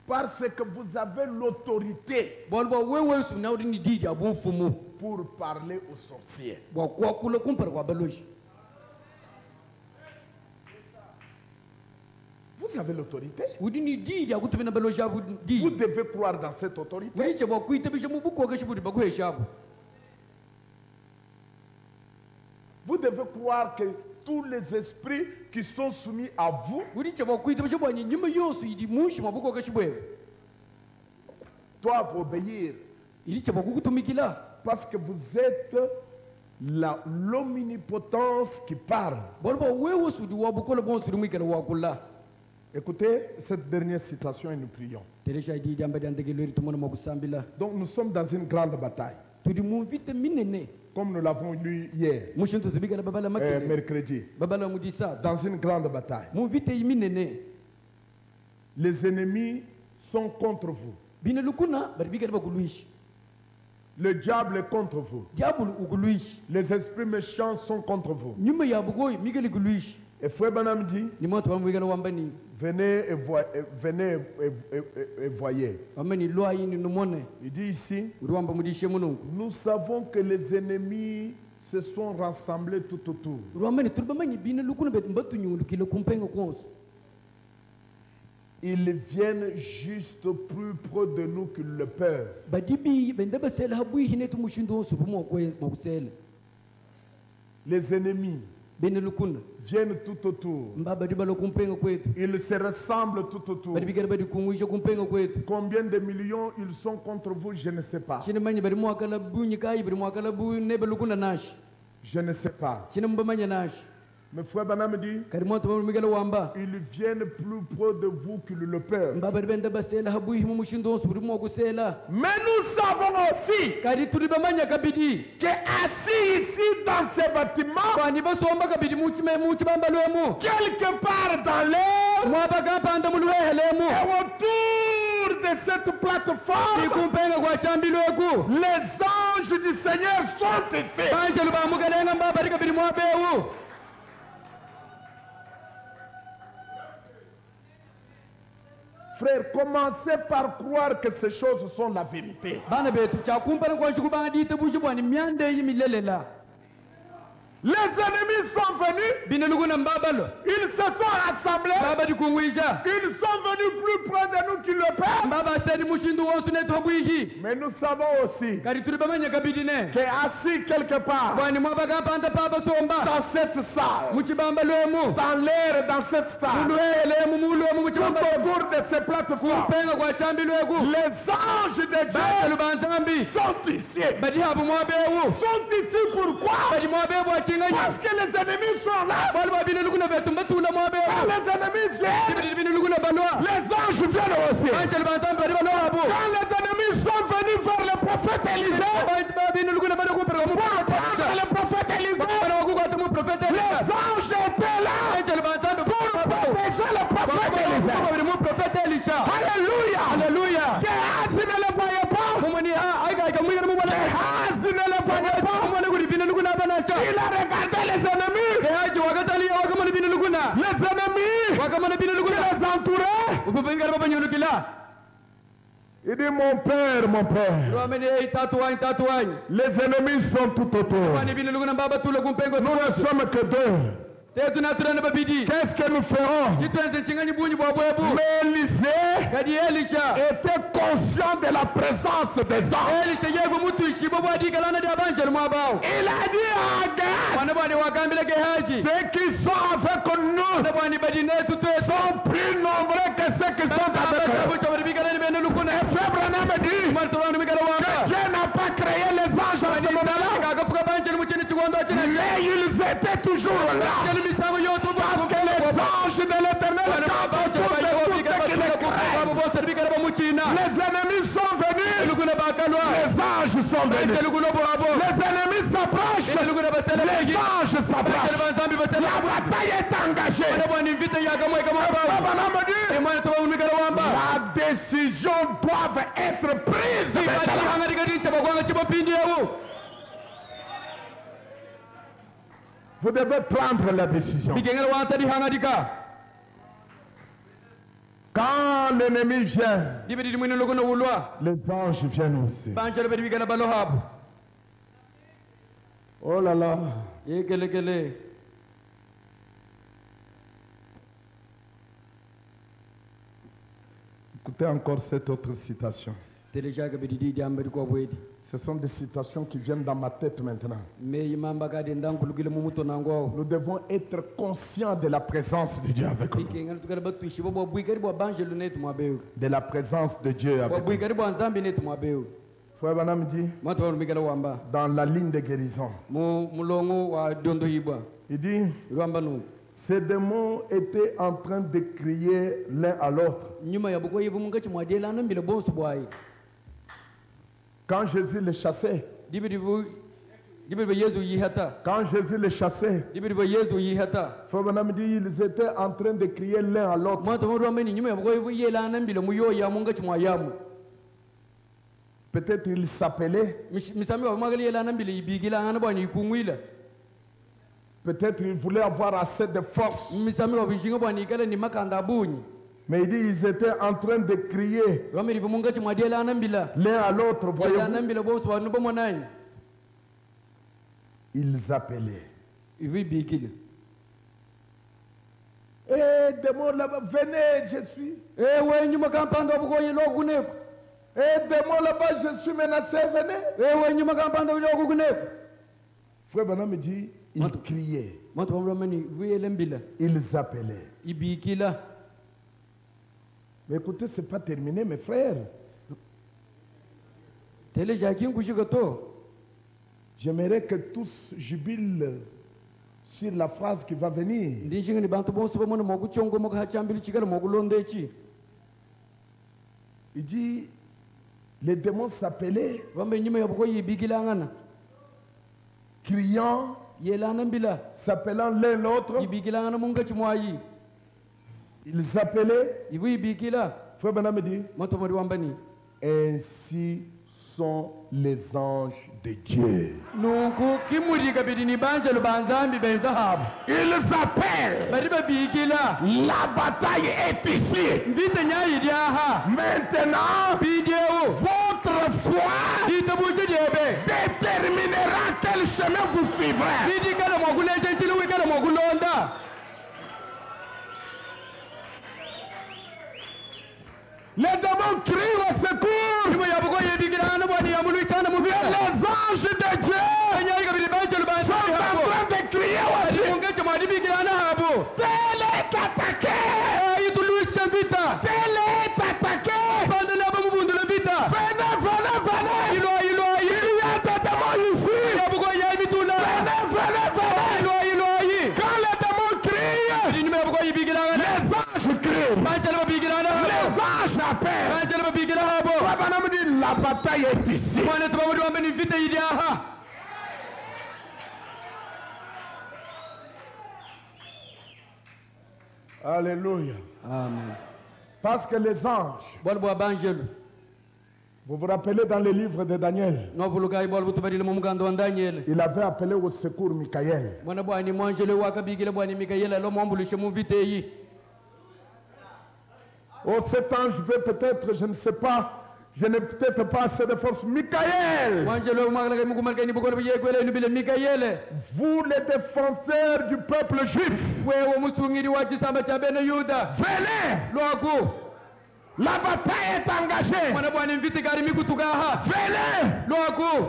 Parce que vous avez l'autorité bolba wewe suna udi ni didi abu mfumu pour parler aux sorciers. bwakuwa kula kumpala kwa baloshi Vous avez l'autorité. udi ni didi akutumina baloshi abu Vous didi devez croire dans cette autorité. wiche bwakuitabisha mubukokeshi budi bakuheshabu Vous devez croire que tous les esprits qui sont soumis à vous wiche bwakuitabisha bwanyi nyuma yonso idi mushi mwabukokeshi bwewe doivent obéir iliche bwakukutumikila parce que vous êtes l'omnipotence qui parle. bolba wewe sudi wabukola bonso udi mwikala wakula Écoutez cette dernière citation et nous prions. teresha didi ambadi andegelweri tumona mwakusambila Donc nous sommes dans une grande bataille, tudi mumvite minene comme nous l'avons lu hier, mushintu zibikala babala makele mercredi. babala mudisa Dans une grande bataille. mumvite iminene Les ennemis sont contre vous. bine lukuna bari bikala bakuluishi Le diable est contre vous. diabulu ukuluishi Les esprits méchants sont contre vous. nyuma ya bugoyi mikali kuluishi Et Frère Branham dit, ni moto wamwikala wambani venez et voyez. wamani lwayi ni numone Il dit ici, uri wamba mudishe munungu nous savons que les ennemis se sont rassemblés tout autour. uri wambani turi bamanyi bine lukuna betu mbatunyulukile kumpenga konso Ils viennent juste plus près de nous qu'ils le peuvent. badibi bende basela habui hinetu mushindu wonso bumo kwabusela Les ennemis bine lukuna viennent tout autour. mbaba dibalo kumpenga kwetu Ils se rassemblent tout autour. badi bigala badi kungwisha kumpenga kwetu Combien de millions ils sont contre vous, je ne sais pas. chine manyi bari mwakala bunyi kai bari mwakala bu nebe lukuna nashi Je ne sais pas. chine mbamanya nashi Mais frère Branham dit, kadi moto mo migala wamba ils viennent plus près de vous qu'ils le peuvent. mbaba benda basela habu himu mushindo nsuburi mo gusela Mais nous savons aussi kadi tuli bamanya kabidi que assis ici dans ces bâtiments, bani basomba kabidi muchi bamba lwemu quelque part dans l'air, mwaba kapanda mulwe helemu et autour de cette plateforme, ikumpenga kwa chambi lweku les anges du Seigneur sont ici. banje lubamugalenga mbaba kabidi mwabewu. Frère, commencez par croire que ces choses sont la vérité. bana betu chakumpana kwa shukubanga dite bushi bwani myande yimilelela Les ennemis sont venus, bineluguna mbabalo ils se sont rassemblés, baba dikungwisha ils sont venus plus près de nous qu'ils le peuvent. mbaba seni mushindu wonsu netobwiki Mais nous savons aussi kadi tuli bamanya kabidi ne qu'assis quelque part bwani mwaba kapanda papa somba dans cette salle, muchibamba lwemu dans l'air et dans cette salle, mulwehelemu mulwemu tout muchibamba autour de ces plateformes, kumpenga kwa chambi lweku les anges de Dieu banje lubanzambi sont ici. badi habu mwabewu Sont ici pourquoi? badi mwabewu achinganya Parce que les ennemis sont là. bali babineluguna betu mbatula Quand mwabewu les ennemis viennent, ibidi bineluguna balwa les anges viennent aussi. banje lubanzambi badi balwa habu Quand les ennemis sont venus vers le prophète Élisée, babineluguna badi kupera pour prendre le prophète Élisée, les anges étaient là pour protéger le prophète Élisée. Alléluia. Alléluia. Géhaz ne le voyait pas. Géhaz ne le voyait pas. Il a regardé les ennemis. Les ennemis qui les entouraient. Il dit mon père, les ennemis sont tout autour. Nous ne sommes que deux. Qu'est-ce que nous ferons? Mais Élisée était conscient de la présence des anges. Il a dit à Géhaz, ceux qui sont avec nous sont plus nombreux que ceux qui sont avec eux. Et Frère Branham dit que Dieu n'a pas créé les anges à ce moment-là, mais ils étaient toujours là. Parce que les anges de l'Éternel campent autour de tous ceux qui les craignent. Les ennemis sont venus, les anges sont venus. Les ennemis s'approchent, les anges s'approchent. La bataille est engagée. La décision doit être prise maintenant. Vous devez prendre la décision. Quand l'ennemi vient, les anges viennent aussi. Oh là là. Écoutez encore cette autre citation. Ce sont des citations qui viennent dans ma tête maintenant. Nous devons être conscients de la présence de Dieu avec nous. De la présence de Dieu avec nous. Frère Branham dit, dans la ligne de guérison, il dit, ces démons étaient en train de crier l'un à l'autre. Quand Jésus les chassait, quand Jésus les chassait, Frère Branham dit, ils étaient en train de crier l'un à l'autre. Peut-être ils s'appelaient. Peut-être ils voulaient avoir assez de force. Mais il dit ils étaient en train de crier l'un à l'autre. Voyez-vous? Ils appelaient. Démon là-bas, venez, je suis. Démon là-bas, je suis menacé, venez. Frère Branham me dit, ils criaient. Ils appelaient. Mais écoutez, ce n'est pas terminé, mes frères. J'aimerais que tous jubilent sur la phrase qui va venir. ndinjinga ni bantu bonse bamona mokuchongo mokuhachambili chikala mokulondechi Il dit, les démons s'appelaient, vambe nyima yabuko yibigilangana criant, yelana mbila s'appelant l'un l'autre. yibigilangana munga chimwayi Ils s'appelaient, ibu yibigila Frère Branham me dit, matomori wambani ainsi sont les anges de Dieu. nunku kimurika bidini banje lubanzambi benza habu Ils appellent. bari babigila La bataille est ici. mbite nyayi diaha Maintenant, bidiewo votre foi ditabuche diebe déterminera quel chemin vous suivrez. bidi kala mokuleche chiluwi kala mokulonda Les démons crient au secours. nyima yabuko yibigilangana bwani yamuluchana Et mubila les anges de Dieu nyayi kabili banje sont lubanzambi en habu train de crier aussi. munga chimwadi bigilana habu Tel est attaqué. ituluisha vita Tel est attaqué. bande laba mubundula vita Venez, venez, venez. ilo Il y a des démons ici. yabuko yayi mitula Venez, venez, venez. ilo Quand les démons crient, nyima yabuko yibigilangana les anges crient. banje laba bigilana Les habu anges appellent. banje laba bigila habu Frère Branham dit, la bataille est ici. mwana tubamudi wambe ni vita idiaha Alléluia. amen Parce que les anges, bol bwa banjelu vous vous rappelez dans le livre de Daniel, nobulukai bol butubarile mu mugando wa Daniel il avait appelé au secours Michael. mwana bwani mwanjelu wakabigile bwani Mikayela lo mwambulishe mu vita yi Oh, cet ange veut peut-être, je ne sais pas, je n'ai peut-être pas assez de force. Michael, mwanjelu magala mu kumalka ni bukolo biye kwele ni bile Mikayele vous les défenseurs du peuple juif, wewe musungiri wa chisamba cha bene Yuda venez, lwaku la bataille est engagée. mwana bwani mvita kari mikutukaha Venez. lwaku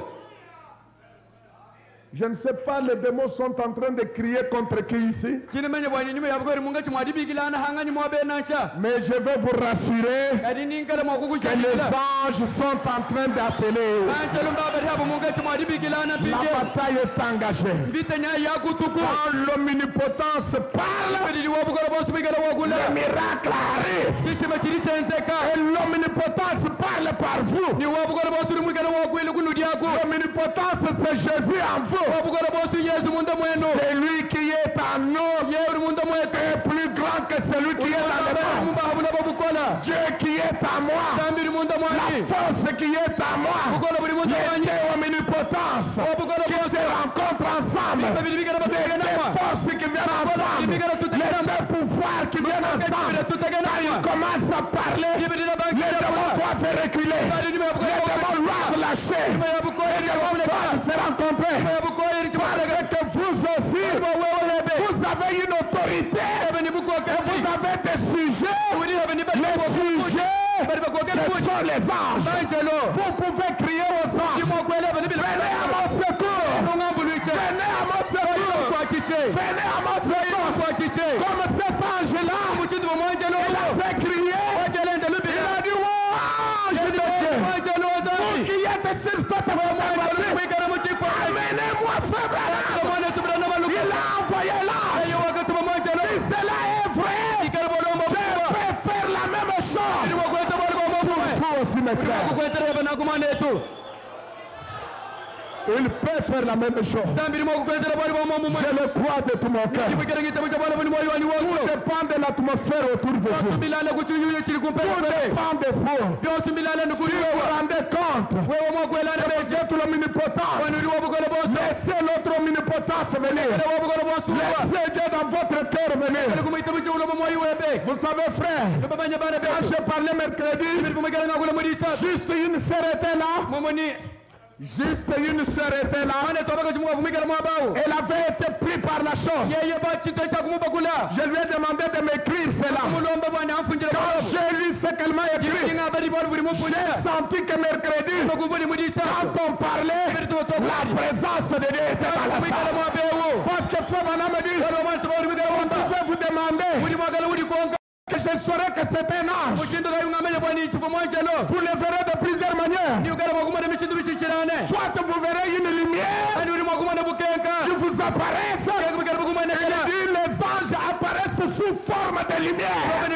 Je ne sais pas, les démons sont en train de crier contre qui ici, chinemenye bwani nyuma yabukori munga chimwadi bigilana hangani mwa benasha mais je vais vous rassurer kadi ninkala mwa que les kukushakila anges sont en train d'appeler. banjelu mbaba hapo munga chimwadi bigilana La bige bataille est engagée. mvita nyayi yakutuku Quand l'omnipotence parle, badili wabukolo bosi bigala le wakula miracle arrive. kishima kiri chenzeka Et l'omnipotence parle par vous. ni wabukolo bosi uri mwikala wakwile kunudi yako L'omnipotence, c'est Jésus en vous. wabukolo bosi Yesu munda mwenu C'est lui qui est en nous. ye uri munda mwetu Est plus grand que celui qui est dans le monde. mumba habula babukola Dieu qui est en moi. tambiri munda La mwani force qui est en moi. bukolo buri munda mwani Les omnipotence wabukolo qui bosi se rencontrent ensemble. babiri bigala Les batuteganamwa forces qui viennent ensemble. Les pouvoirs qui viennent ensemble. Quand ils commencent à parler, les démons doivent reculer. Les démons doivent lâcher. Les démons doivent se rencontrer. Parce que vous aussi, vous avez une autorité. Et vous avez des sujets. Les sujets, ce sont les anges. Vous pouvez crier aux anges. Venez à mon secours. Venez à mon secours. Venez à mon secours. Comme cet ange-là, il a fait crier. Il a dit, oh, ange de Dieu, vous qui êtes sur cette voiture, amenez-moi Frère Branham. Il a envoyé l'ange. Si cela est vrai, je peux faire la même chose. Vous aussi, mes frères. Il peut faire la même chose. Je le crois de tout mon cœur. Tout dépend de l'atmosphère autour de vous. Tout dépend de vous. Si vous vous rendez compte que vous êtes l'omnipotent, laissez l'autre omnipotence venir. Laissez Dieu dans votre cœur venir. Vous savez, frère, quand je parlais mercredi, juste une sœur était là. Juste une sœur était là. Elle avait été prise par la chose. Je lui ai demandé de m'écrire cela. Quand j'ai lu ce qu'elle m'a écrit, j'ai senti que mercredi, quand on parlait, la présence de Dieu était dans la salle. Parce que Frère Branham me dit, on pouvait vous demander que je saurais que c'est un ange. Vous le verrez de plusieurs manières. Soit vous verrez une lumière qui vous apparaît, forme de lumière.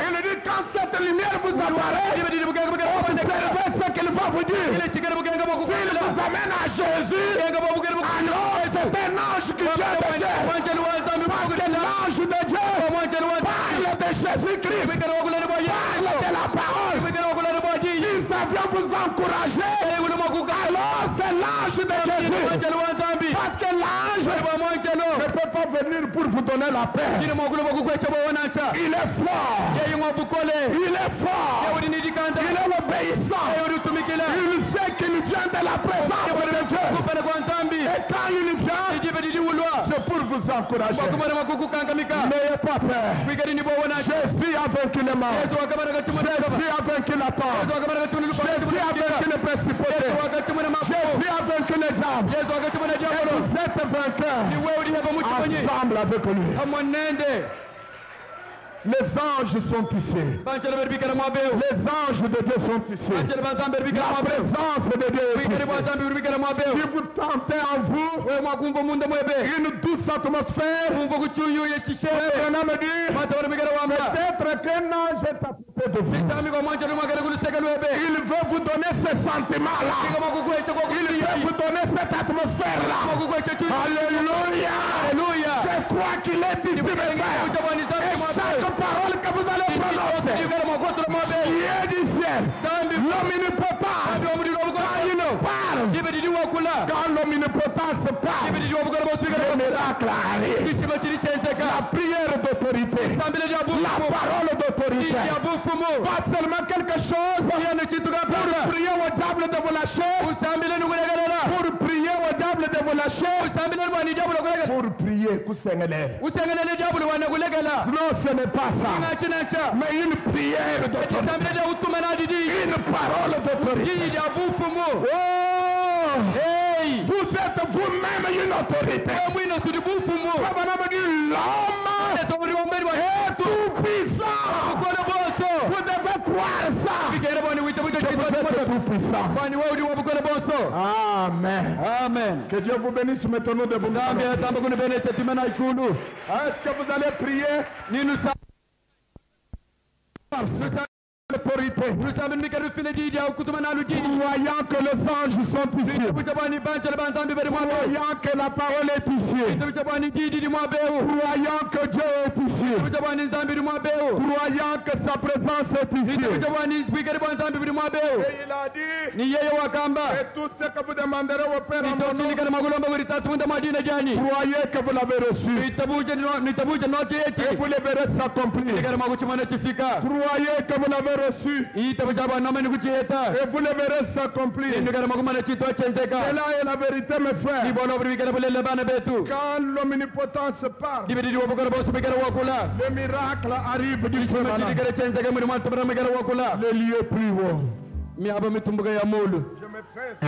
Il dit quand cette lumière vous apparaît, observez ce qu'il va vous dire. S'il vous amène à Jésus, alors c'est un ange qui vient de Dieu. Parce que l'ange de Dieu parle de Jésus-Christ, parle de la parole. Si ça vient vous encourager, alors c'est l'ange de Jésus. Parce que l'ange ne peut pas venir pour vous donner la paix. Il est fort. Il est fort. Il est obéissant. Il sait qu'il vient de la présence de Dieu. Et quand il vient, c'est pour vous encourager. N'ayez pas peur. Jésus a vaincu les morts. Jésus a vaincu la peur. Jésus a vaincu les principautés. Jésus a vaincu les diables. Et vous êtes vainqueurs ensemble avec lui. Les anges sont ici. Les anges de Dieu sont ici. La présence de Dieu est ici. Si vous tentez en vous une douce atmosphère, peut-être qu'un ange est à côté de vous. Il veut vous donner ce sentiment-là. Il veut vous donner cette atmosphère-là. Alléluia. Je crois qu'il est ici, mes frères. Et chaque parole que vous allez prononcer, qui est du ciel, l'omnipotent, quand il parle, quand l'omnipotent se parle, le miracle arrive. La prière d'autorité, la parole d'autorité, pas seulement quelque chose pour prier au diable de vous lâcher, pour prier au diable de vous lâcher, pour prier non, ce n'est pas ça, mais une prière d'autorité, une parole d'autorité. Oh, hey. Vous êtes vous-même une autorité. L'homme est tout puissant. Vous devez croire ça. Que vous êtes tout puissant. Amen. Amen. Que Dieu vous bénisse maintenant de vous. Est-ce que vous allez prier? Autorité. Croyant que les anges sont ici. Croyant que la parole est ici. Croyant que Dieu est ici. Croyant que sa présence est ici. Et il a dit, et tout ce que vous demanderez au Père en mon nom, croyez que vous l'avez reçu. Et vous le verrez s'accomplir. Croyez que vous l'avez reçu. Et vous le verrez s'accomplir. C'est là est la vérité, mes frères. Quand l'omnipotence parle, le miracle arrive du feu. Le lieu plus haut. Je me presse.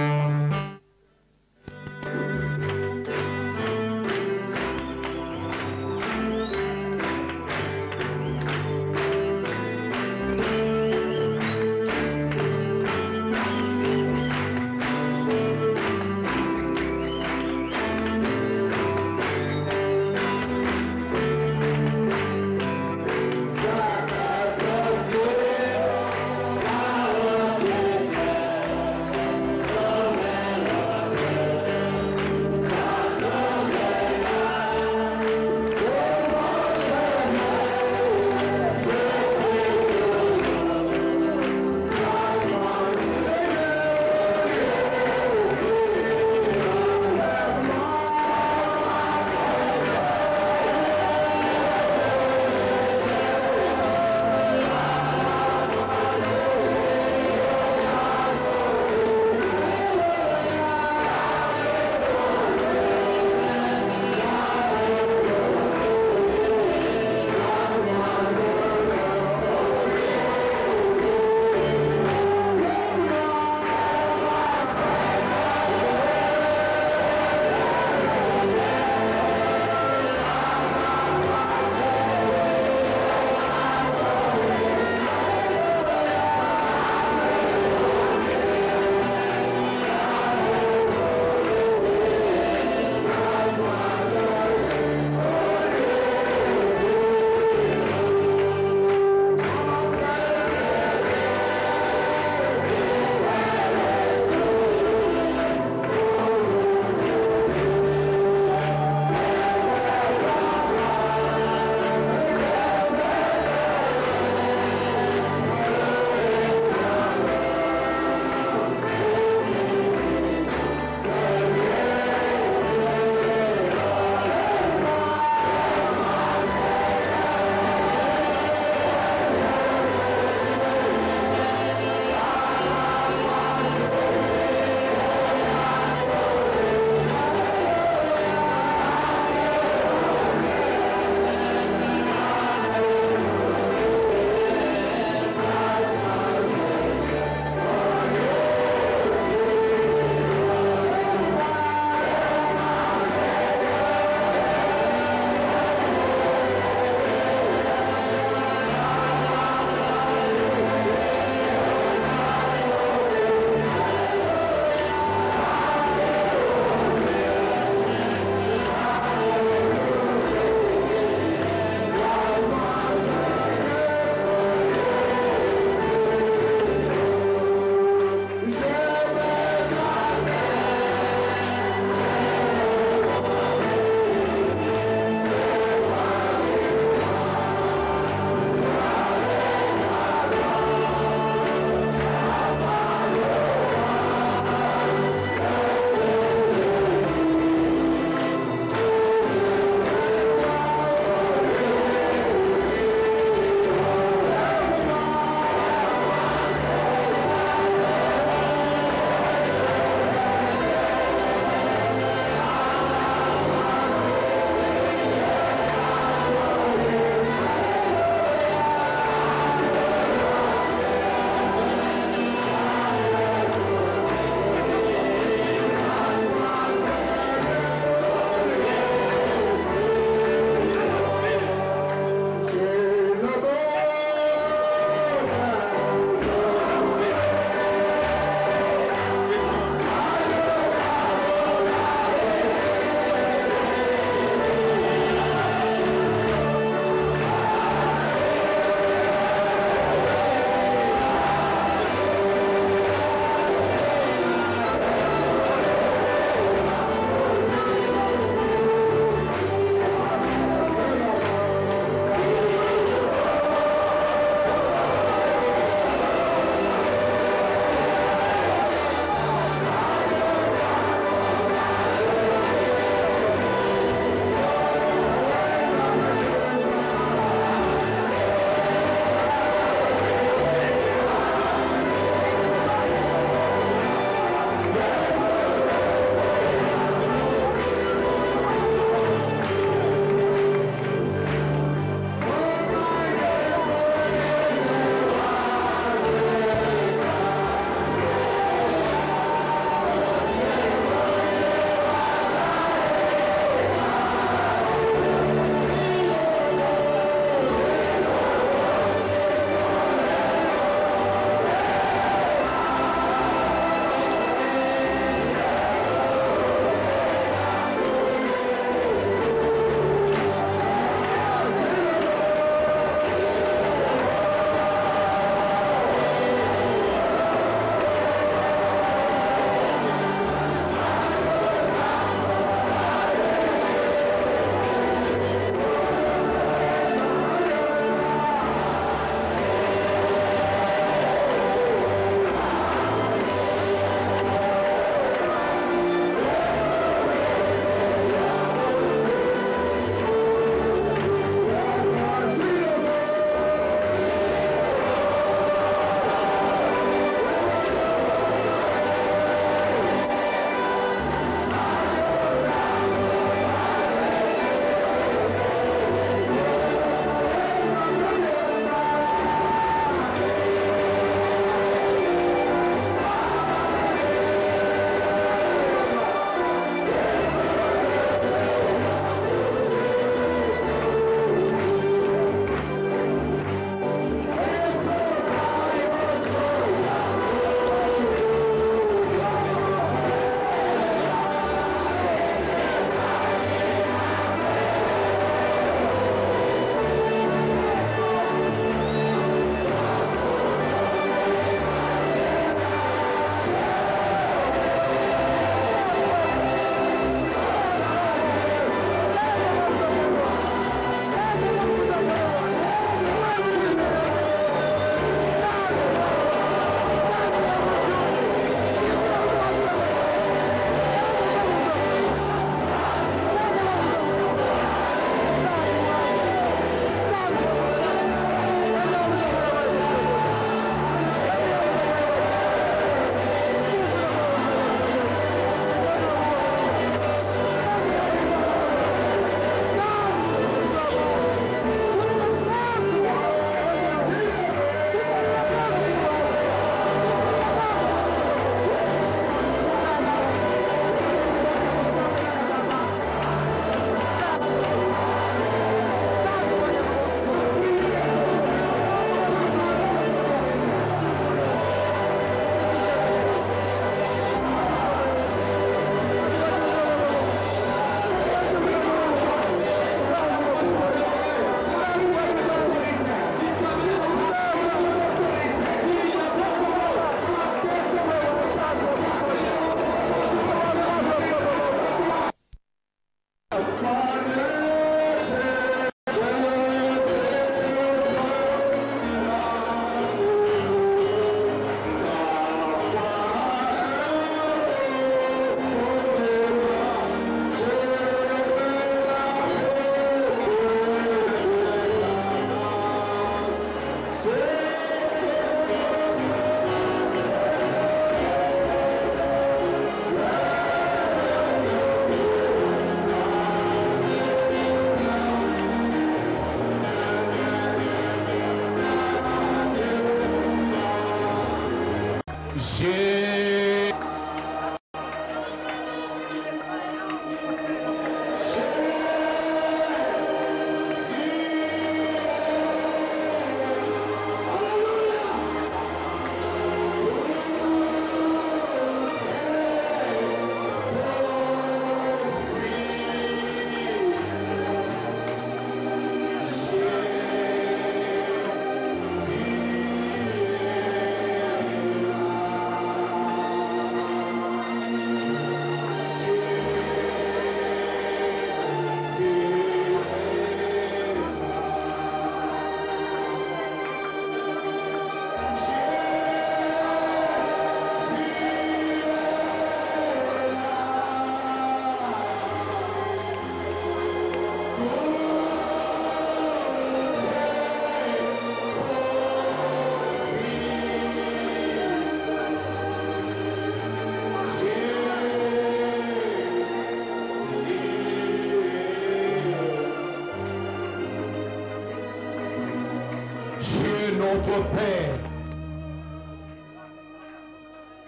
Notre Père,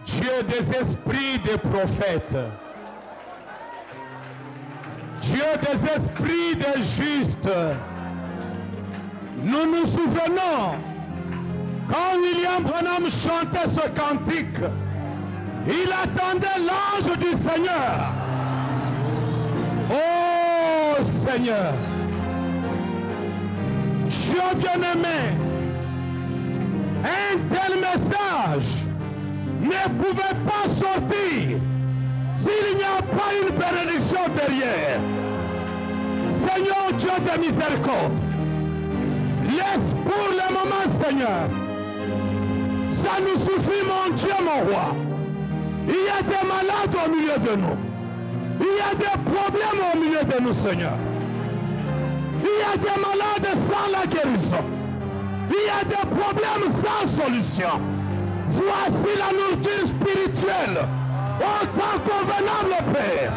Dieu des esprits des prophètes, Dieu des esprits des justes, nous nous souvenons quand William Branham chantait ce cantique, il attendait l'ange du Seigneur. Oh Seigneur, Dieu bien-aimé, un tel message ne pouvait pas sortir s'il n'y a pas une bénédiction derrière. Seigneur Dieu de miséricorde, laisse pour le moment, Seigneur, ça nous suffit, mon Dieu, mon roi. Il y a des malades au milieu de nous. Il y a des problèmes au milieu de nous, Seigneur. Il y a des malades sans la guérison. Il y a des problèmes sans solution. Voici la nourriture spirituelle, au temps convenable, Père.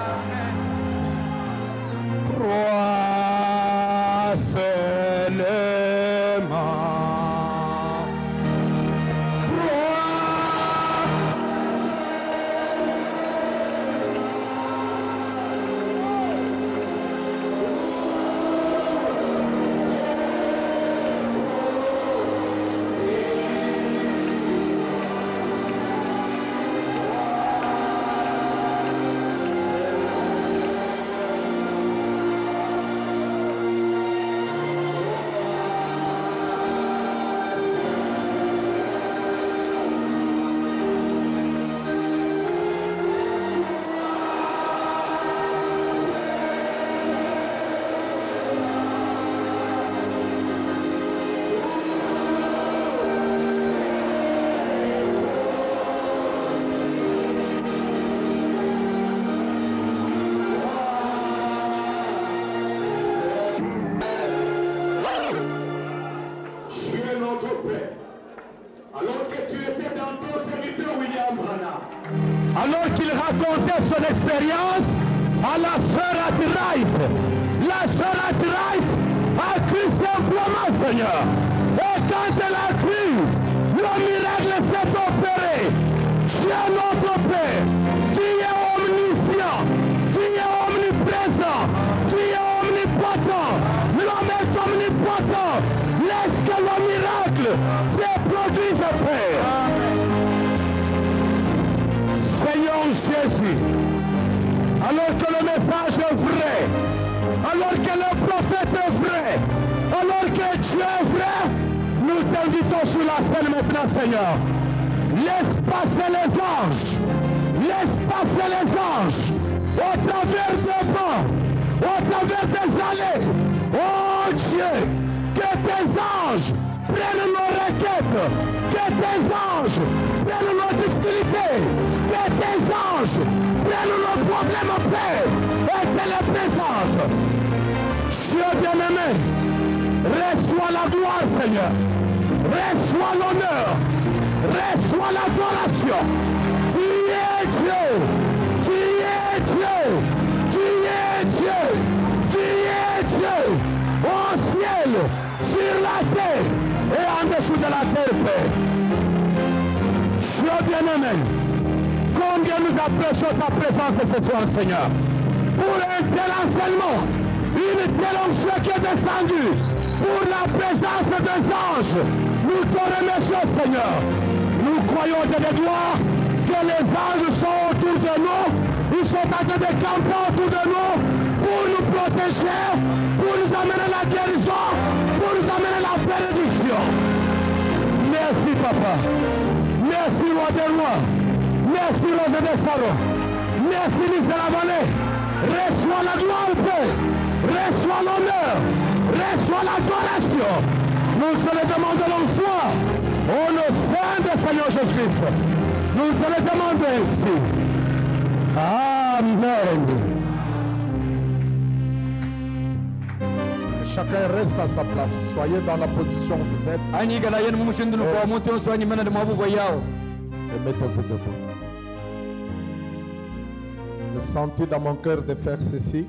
Croix seulement. Alors qu'il racontait son expérience à la sœur Atterite, la sœur Atterite a cru simplement, Seigneur. Et quand elle a cru, le miracle s'est opéré. Dieu notre Père, qui est omniscient, qui est omniprésent, qui est omnipotent, l'homme est omnipotent. Laisse que le miracle se produise, Père. Seigneur Jésus, alors que le message est vrai, alors que le prophète est vrai, alors que Dieu est vrai, nous t'invitons sur la scène maintenant, Seigneur. Laisse passer les anges, laisse passer les anges, au travers des bancs, au travers des allées. Oh Dieu, que tes anges prennent nos requêtes, que tes anges prennent nos difficultés, que tes anges prennent nos problèmes en paix et te les présentent. Dieu bien-aimé, reçois la gloire, Seigneur, reçois l'honneur, reçois l'adoration. Tu es Dieu, tu es Dieu, tu es Dieu, tu es Dieu, au ciel, sur la terre et en dessous de la terre, Père. Dieu bien-aimé, combien nous apprécions ta présence ce soir, Seigneur. Pour un tel enseignement, une telle onction qui est descendue, pour la présence des anges, nous te remercions, Seigneur. Nous croyons de gloire que les anges sont autour de nous, ils sont en train de camper autour de nous pour nous protéger, pour nous amener la guérison, pour nous amener la bénédiction. Merci, Papa. Merci, Roi des Rois. Merci, Rose des Pharaons. Merci, Lys de la Vallée. Reçois la gloire, Père. Reçois l'honneur. Reçois l'adoration. Nous te le demandons en foi. Au nom saint de Seigneur Jésus-Christ. Nous te le demandons ainsi. Amen. Chacun reste à sa place. Soyez dans la position où vous êtes. Et mettez-vous debout. Je sentis dans mon cœur de faire ceci.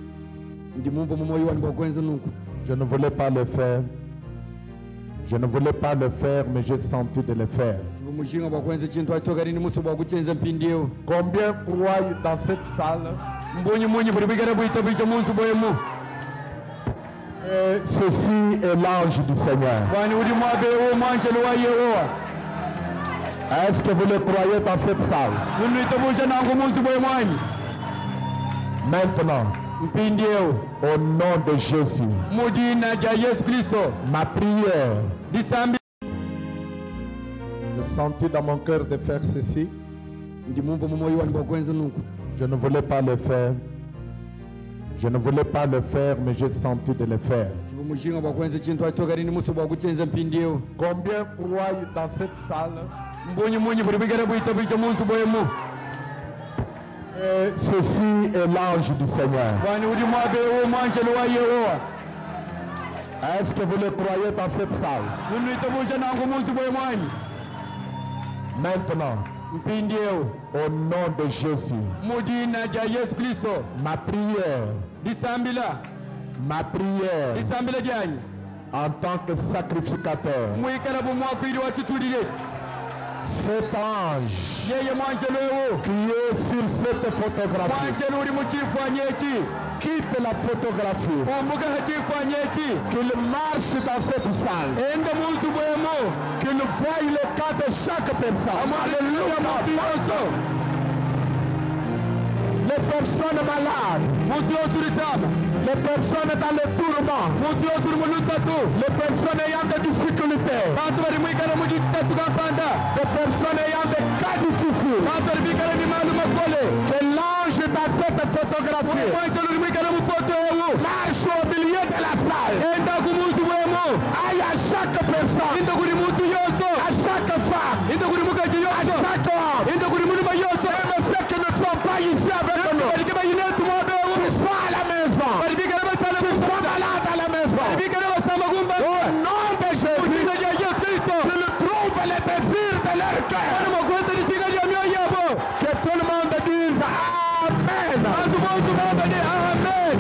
Je ne voulais pas le faire. Je ne voulais pas le faire, mais j'ai senti de le faire. Combien croient dans cette salle que ceci est l'ange du Seigneur? Est-ce que vous le croyez dans cette salle? Maintenant, au nom de Jésus, ma prière, je sentis dans mon cœur de faire ceci. Je ne voulais pas le faire. Je ne voulais pas le faire, mais j'ai senti de le faire. Combien croient dans cette salle que ceci est l'ange du Seigneur? Est-ce que vous le croyez dans cette salle? Maintenant, au nom de Jésus, ma prière, en tant que sacrificateur, cet ange qui est sur cette photographie, quitte la photographie, qu'il marche dans cette salle, qu'il voie le cas de chaque personne. Alléluia. Les personnes malades, les personnes dans le tourment, les personnes ayant des difficultés, les personnes ayant des cas difficiles, que l'ange dans cette photographie marche au milieu de la salle, aille à chaque personne, à chaque femme, à chaque homme, même ceux qui ne sont pas ici avec nous, qui sont à la maison, qui sont malades à la maison, au nom de Jésus, qu'ils trouvent les désirs de leur cœur. Que tout le monde dise Amen. Amen.